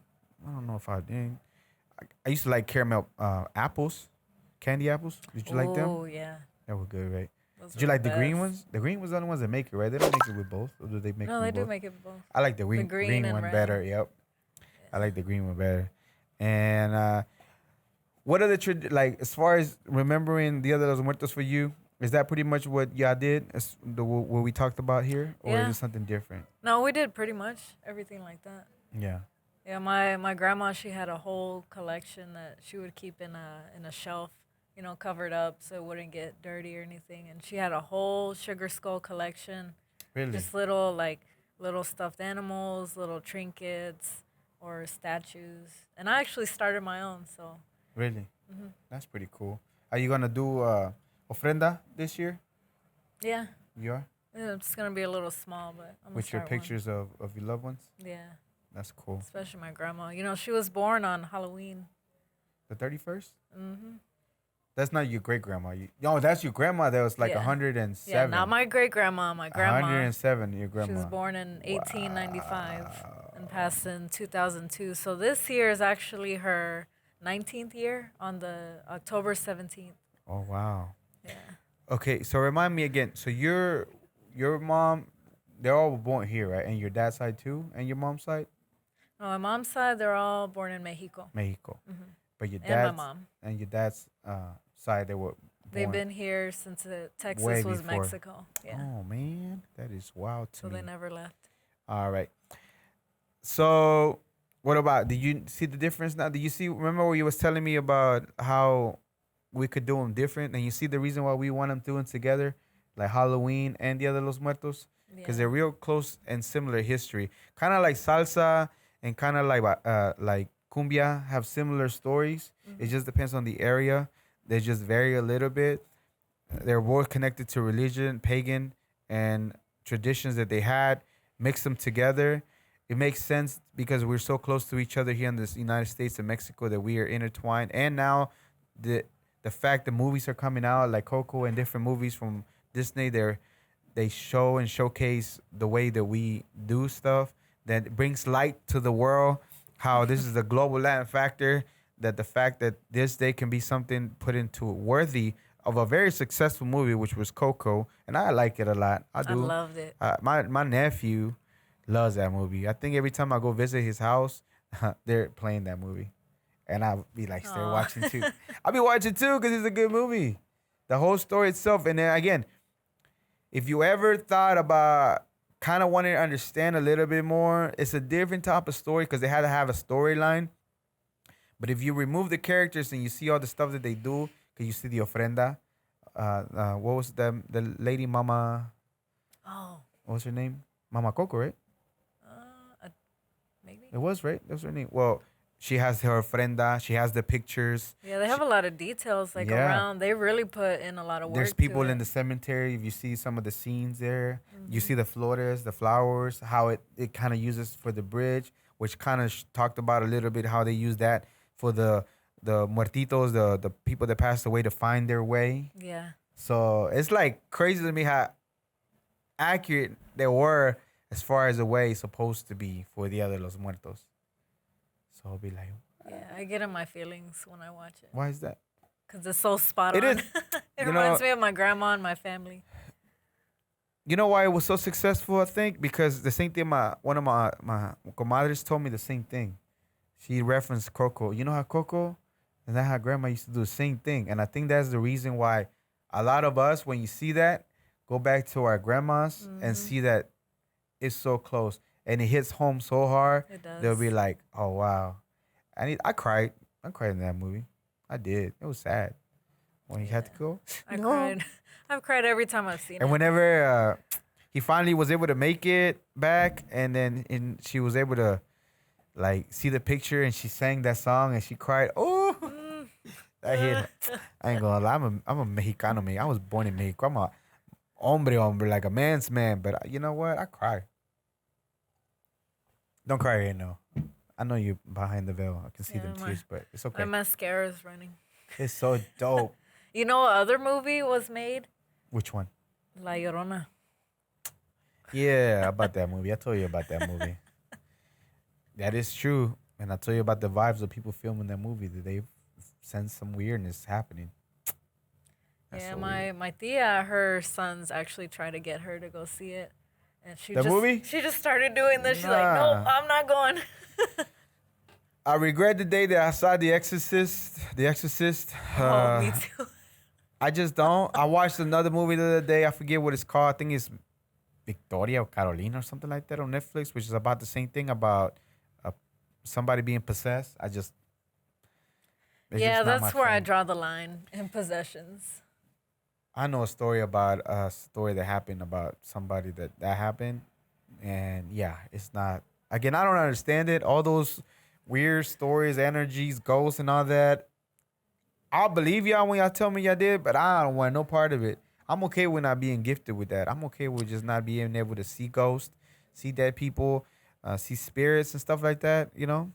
I don't know if I did. I used to like caramel apples, candy apples. Did you like them? Oh, yeah. They were good, right? Those Did you were like the green best. ones? The green ones are the ones that make it, right? They don't make it with both, or do they make it No, with they do both? make it both. I like the green green and one red. better. Yep. I like the green one better. And what are the as far as remembering Dia de los Muertos for you? Is that pretty much what y'all did? What we talked about here, or Yeah. is it something different? No, we did pretty much everything like that. Yeah. Yeah, my grandma, she had a whole collection that she would keep in a shelf, covered up so it wouldn't get dirty or anything. And she had a whole sugar skull collection, Really? just little stuffed animals, little trinkets or statues. And I actually started my own, so. Really? That's pretty cool. Are you gonna do ofrenda this year? Yeah. You are? Yeah, it's gonna be a little small, but I'm gonna With your start one. pictures of your loved ones? Yeah, That's cool. especially my grandma. She was born on Halloween. The 31st? Mm-hmm. That's not your great grandma. No, that's your grandma that was like Yeah. 107. Yeah, not my great grandma. My grandma. 107, your grandma. She was born in 1895 Wow. and passed in 2002. So this year is actually her 19th year on the October 17th. Oh, wow. Yeah. Okay, so remind me again. So your mom, they're all born here, right? And your dad's side too? And your mom's side? On my mom's side, they're all born in Mexico. Mexico. But your And my dad's mom. and your dad's side, they were They've born been here since Texas way was before. Mexico. Yeah. Oh man, that is wild to So me. they never left. All right. So, what about? Did you see the difference now? Did you see? Remember what you was telling me about how we could do them different, and you see the reason why we want them doing together, like Halloween and Dia de los Muertos, because they're real close and similar history. Kind of like salsa and kind of like cumbia have similar stories. It just depends on the area. They just vary a little bit. They're both connected to religion, pagan, and traditions that they had. Mix them together. It makes sense because we're so close to each other here in the United States and Mexico that we are intertwined. And now the fact that movies are coming out like Coco and different movies from Disney, they show and showcase the way that we do stuff that brings light to the world. How this is the global Latin factor. That the fact that this day can be something put into worthy of a very successful movie, which was Coco, and I like it a lot. I do. I loved it. My nephew loves that movie. I think every time I go visit his house, they're playing that movie, and I'll be like, "Stay watching too." I'll be watching too because it's a good movie. The whole story itself, and then again, if you ever thought about kind of wanting to understand a little bit more, it's a different type of story because they had to have a storyline. But if you remove the characters and you see all the stuff that they do, because you see the ofrenda, what was the lady Mama? Oh. What was her name? Mama Coco, right? Maybe. It was, right? That was her name. Well, she has her ofrenda. She has the pictures. Yeah, they have a lot of details around. They really put in a lot of work. There's people in the cemetery. If you see some of the scenes there, you see the flores, the flowers, how it kind of uses for the bridge, which kind of talked about a little bit how they use that for the muertitos, the people that passed away to find their way. Yeah. So it's like crazy to me how accurate they were as far as the way it's supposed to be for Dia de los Muertos. So I'll be like, yeah, I get in my feelings when I watch it. why is that? Because it's so spot It on. is. It reminds me of my grandma and my family. You know why it was so successful, I think? Because the same thing, one of my comadres told me the same thing. She referenced Coco. You know how Coco and that how grandma used to do the same thing. And I think that's the reason why a lot of us, when you see that, go back to our grandmas and see that it's so close. And it hits home so hard. It does. They'll be like, oh, wow. I cried. I cried in that movie. I did. It was sad when he had to go. I cried. I've cried every time I've seen it. And whenever he finally was able to make it back, and then she was able to like see the picture, and she sang that song, and she cried. Oh, that hit. I ain't gonna lie. I'm a Mexicano, man. I was born in Mexico. I'm a hombre, like a man's man. But you know what? I cry. Don't cry right now. I know you behind the veil. I can see them tears, but it's okay. My mascara is running. It's so dope. You know what other movie was made? Which one? La Llorona. Yeah, about that movie. I told you about that movie. That is true. And I told you about the vibes of people filming that movie, that they sense some weirdness happening. That's Yeah, so weird. my tia, her sons actually tried to get her to go see it. And she The movie? She just started doing this. She's like, nope, I'm not going. I regret the day that I saw The Exorcist. The Exorcist. Oh, me too. I just don't. I watched another movie the other day. I forget what it's called. I think it's Victoria or Carolina or something like that on Netflix, which is about the same thing about somebody being possessed. Yeah, just that's where I draw the line in possessions. I know a story about a story that happened about somebody that happened. And yeah, it's not. Again, I don't understand it. All those weird stories, energies, ghosts, and all that. I'll believe y'all when y'all tell me y'all did, but I don't want no part of it. I'm okay with not being gifted with that. I'm okay with just not being able to see ghosts, see dead people, see spirits and stuff like that, you know?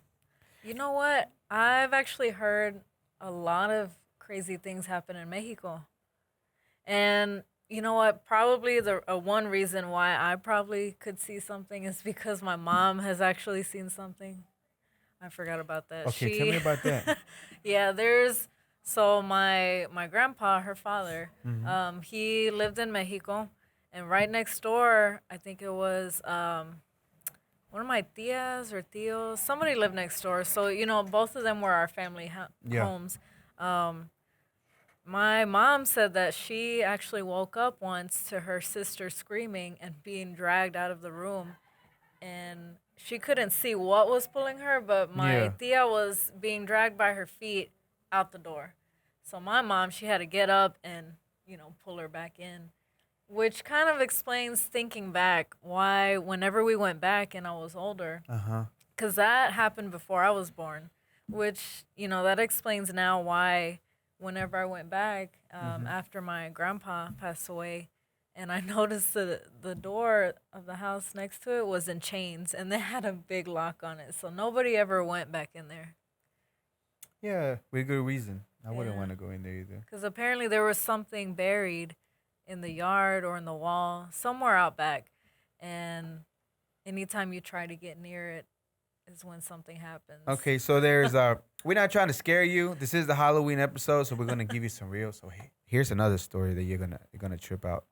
You know what? I've actually heard a lot of crazy things happen in Mexico. And you know what? Probably the one reason why I probably could see something is because my mom has actually seen something. I forgot about that. Okay, tell me about that. Yeah, there's so my grandpa, her father, Mm-hmm. he lived in Mexico, and right next door, I think it was one of my tias or tios. Somebody lived next door, so both of them were our family Yeah. homes. Um, my mom said that she actually woke up once to her sister screaming and being dragged out of the room, and she couldn't see what was pulling her, but my Yeah. tia was being dragged by her feet out the door. So my mom, she had to get up and, pull her back in, which kind of explains thinking back why whenever we went back and I was older, Uh-huh. because that happened before I was born, which, that explains now why whenever I went back Mm-hmm. after my grandpa passed away, and I noticed the door of the house next to it was in chains and they had a big lock on it. So nobody ever went back in there. Yeah, with good reason. I wouldn't Yeah. want to go in there either. Because apparently there was something buried in the yard or in the wall, somewhere out back. And anytime you try to get near it is when something happens. Okay, so there's we're not trying to scare you. This is the Halloween episode, so we're gonna give you some real. So here's another story that you're gonna trip out.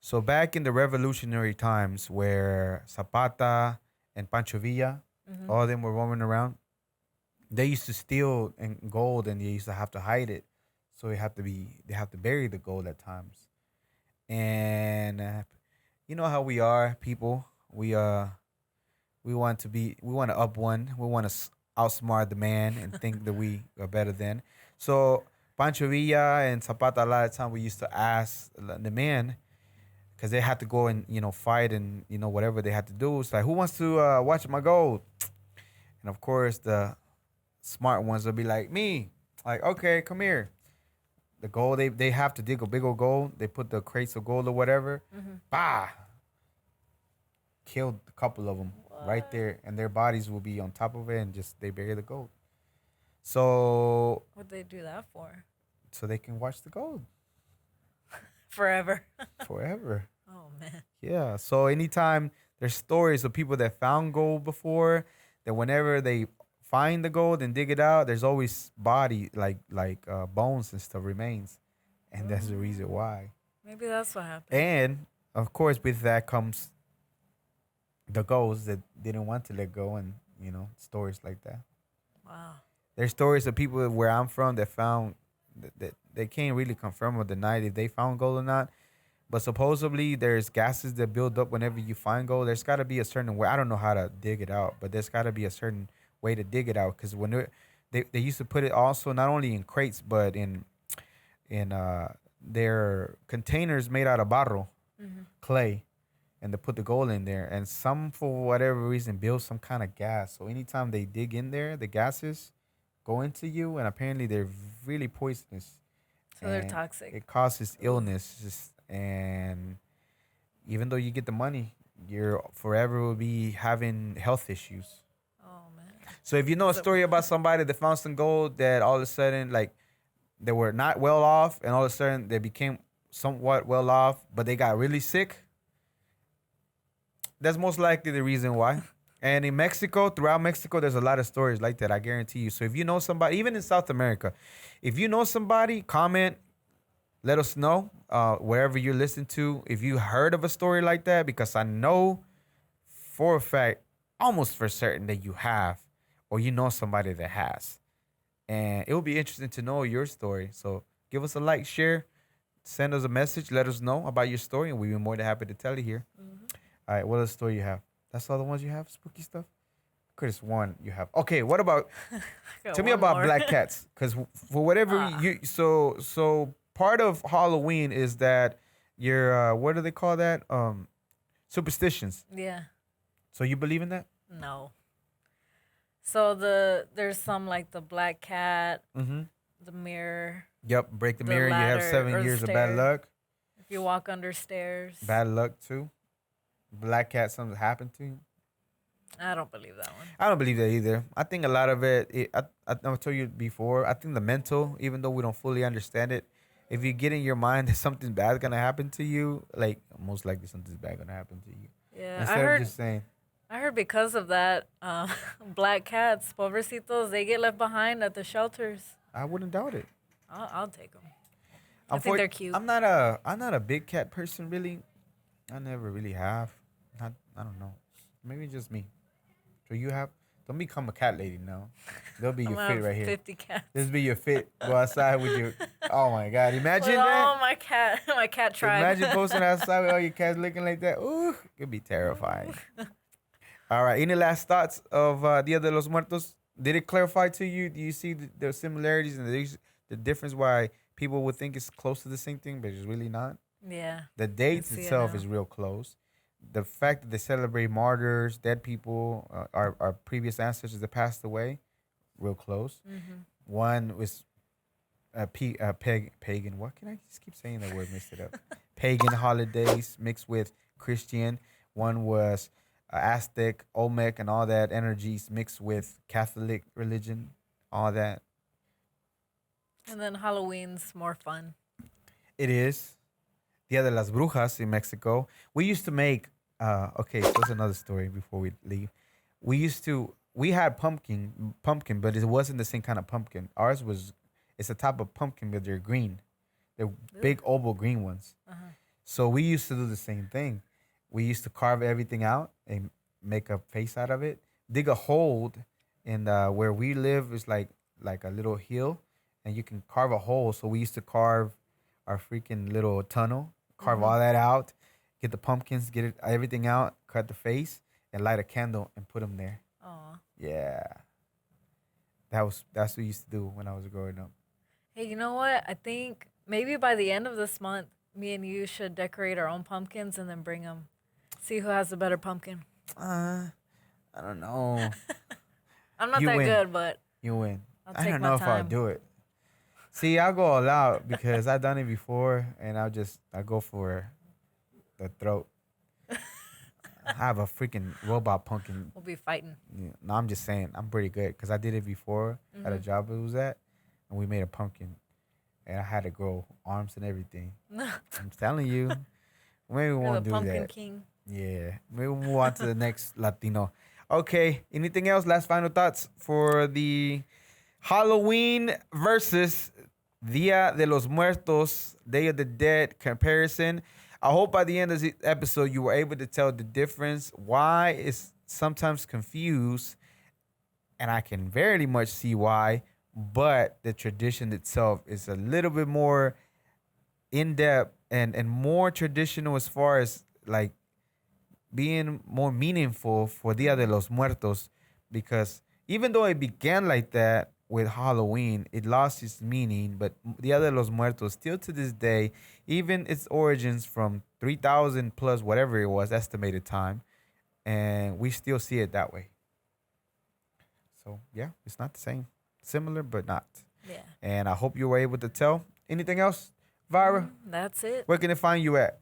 So back in the revolutionary times where Zapata and Pancho Villa, all of them were roaming around, they used to steal and gold and they used to have to hide it. So they have to bury the gold at times. And you know how we are, people. We want to up one. We want to outsmart the man and think that we are better than. So Pancho Villa and Zapata, a lot of time we used to ask the man because they had to go and fight and whatever they had to do. It's like, who wants to watch my gold? And of course the smart ones will be like, me. Like, okay, come here. The gold, they have to dig a big old gold. They put the crates of gold or whatever. Bah, killed a couple of them right there, and their bodies will be on top of it, and just they bury the gold. So What'd they do that for? they can watch the gold Forever. forever. Oh, man. Yeah. So anytime there's stories of people that found gold before, that whenever they find the gold and dig it out, there's always body like bones and stuff remains, and that's the reason why. Maybe that's what happened. And of course, with that comes the ghosts that didn't want to let go, and stories like that. Wow. There's stories of people where I'm from that found that they can't really confirm or deny if they found gold or not. But supposedly there's gases that build up whenever you find gold. There's got to be a certain way. I don't know how to dig it out, but there's got to be a certain way to dig it out, because when they used to put it also not only in crates but in their containers made out of barro, clay, and to put the gold in there. And some, for whatever reason, build some kind of gas. So anytime they dig in there, the gases go into you, and apparently they're really poisonous. So they're And toxic. It causes illness, and even though you get the money, you're forever will be having health issues. Oh, man. So if you know a story about somebody that found some gold that all of a sudden, like, they were not well off, and all of a sudden they became somewhat well off, but they got really sick, that's most likely the reason why. And in Mexico, throughout Mexico, there's a lot of stories like that, I guarantee you. So if you know somebody, even in South America, if you know somebody, comment, let us know wherever you're listening to, if you heard of a story like that, because I know for a fact, almost for certain, that you have, or you know somebody that has. And it will be interesting to know your story. So give us a like, share, send us a message, let us know about your story, and we'll be more than happy to tell it here. All right, what other story you have? That's all the ones you have, spooky stuff? Could have sworn you have. Okay, what about, tell me about black cats. Because for whatever so part of Halloween is that your, what do they call that? Superstitions. Yeah. So you believe in that? No. So there's some like the black cat, the mirror. Yep, break the The mirror, you have ladder 7 or the years of bad stairs. luck. If you walk under stairs. Bad luck too. Black cat, something happened to you. I don't believe that one. I don't believe that either. I think a lot of I told you before, I think the mental, even though we don't fully understand it, if you get in your mind that something bad gonna happen to you, like most likely something bad gonna happen to you. Yeah, Instead of just saying, I heard because of that, black cats, pobrecitos, they get left behind at the shelters. I wouldn't doubt it. I'll take them. I think they're cute. I'm not a big cat person really. I never really have. I don't know. Maybe just me. So you have. Don't become a cat lady now. They'll be your fit right here. 50 cats. This be your fit. Go outside with your. Oh my God! Imagine with that. all my cat tribe. Imagine posting outside with all your cats looking like that. Ooh, it'd be terrifying. All right. Any last thoughts of Dia de los Muertos? Did it clarify to you? Do you see the similarities and the difference why people would think it's close to the same thing, but it's really not? Yeah. The dates itself is real close. The fact that they celebrate martyrs, dead people, our previous ancestors that passed away, real close. Mm-hmm. One was pagan. What can I just keep saying that word? Mixed it up. Pagan holidays mixed with Christian. One was Aztec, Olmec, and all that energies mixed with Catholic religion, all that. And then Halloween's more fun. It is. Dia de las Brujas in Mexico. We used to make, okay, so that's another story before we leave. We had pumpkin, but it wasn't the same kind of pumpkin. Ours it's a type of pumpkin, but they're green. They're big oval green ones. Uh-huh. So we used to do the same thing. We used to carve everything out and make a face out of it. Dig a hole, and where we live is like a little hill, and you can carve a hole. So we used to carve our freaking little tunnel, carve all that out, get the pumpkins, get everything out, cut the face, and light a candle and put them there. Aw. Yeah. That's what we used to do when I was growing up. Hey, you know what? I think maybe by the end of this month, me and you should decorate our own pumpkins and then bring them. See who has the better pumpkin. I don't know. I'm not that good, but you win. I don't know if I'll do it. See, I'll go all out because I've done it before, and I go for the throat. I have a freaking robot pumpkin. We'll be fighting. Yeah, no, I'm just saying I'm pretty good because I did it before at a job I was at, and we made a pumpkin, and I had to grow arms and everything. I'm telling you, maybe we won't do that. Pumpkin king. Yeah, maybe we'll move on to the next Latino. Okay, anything else? Last final thoughts for the Halloween versus Dia de los Muertos, Day of the Dead comparison. I hope by the end of the episode you were able to tell the difference, why it's sometimes confused, and I can very much see why, but the tradition itself is a little bit more in-depth and more traditional as far as like being more meaningful for Dia de los Muertos, because even though it began like that with Halloween, it lost its meaning, but Dia de los Muertos still to this day, even its origins from 3,000 plus whatever it was estimated time, and we still see it that way. So yeah, it's not the same. Similar, but not. Yeah. And I hope you were able to tell. Anything else, Vira? That's it. Where can they find you at?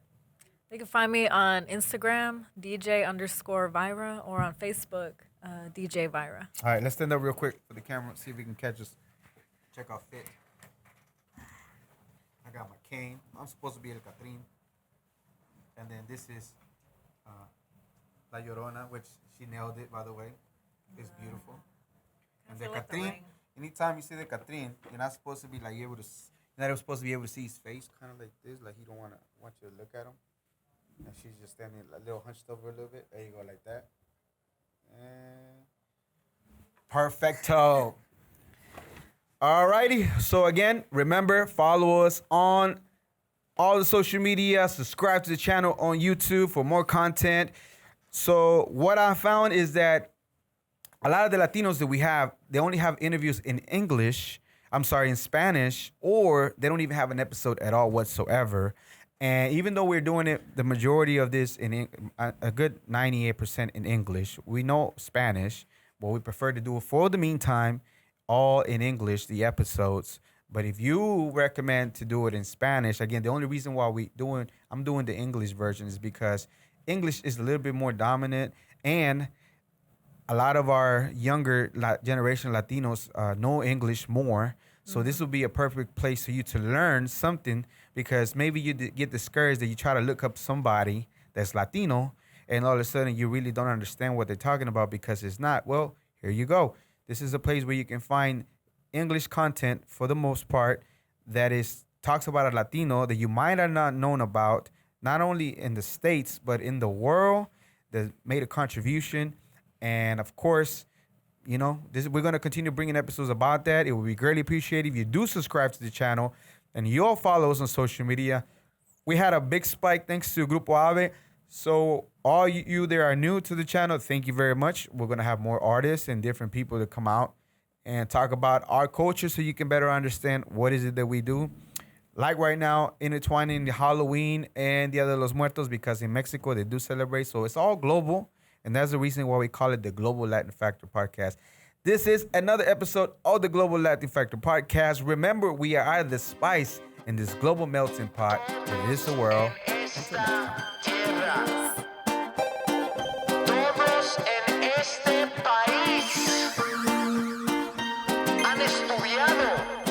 They can find me on Instagram, DJ_Vira, or on Facebook, DJ Vira. All right, let's stand up real quick for the camera, see if we can catch us. Check our fit. I got my cane. I'm supposed to be El Catrín. And then this is La Llorona, which she nailed it, by the way. It's beautiful. And the Catrín, anytime you see the Catrín, you're not supposed to be like able to, you're not supposed to be able to see his face, kind of like this, like he don't want you to look at him. And she's just standing a little hunched over a little bit. There you go, like that. And perfecto. Alrighty. So again, remember, follow us on all the social media. Subscribe to the channel on YouTube for more content. So what I found is that a lot of the Latinos that we have, they only have interviews in in Spanish, or they don't even have an episode at all whatsoever. And even though we're doing it, the majority of this in a good 98% in English, we know Spanish, but we prefer to do it for the meantime, all in English, the episodes. But if you recommend to do it in Spanish, again, the only reason why I'm doing the English version is because English is a little bit more dominant, and a lot of our younger generation Latinos know English more. So this will be a perfect place for you to learn something, because maybe you get discouraged that you try to look up somebody that's Latino and all of a sudden you really don't understand what they're talking about because it's not. Well, here you go. This is a place where you can find English content for the most part that is talks about a Latino that you might have not known about, not only in the States, but in the world, that made a contribution. And of course, you know, we're going to continue bringing episodes about that. It would be greatly appreciated if you do subscribe to the channel and you all follow us on social media. We had a big spike thanks to Grupo Ave. So all you that are new to the channel, thank you very much. We're going to have more artists and different people to come out and talk about our culture so you can better understand what is it that we do. Like right now, intertwining the Halloween and Dia De Los Muertos, because in Mexico they do celebrate. So it's all global. And that's the reason why we call it the Global Latin Factor Podcast. This is another episode of the Global Latin Factor Podcast. Remember, we are the spice in this global melting pot that is the world. Todos en este país han estudiado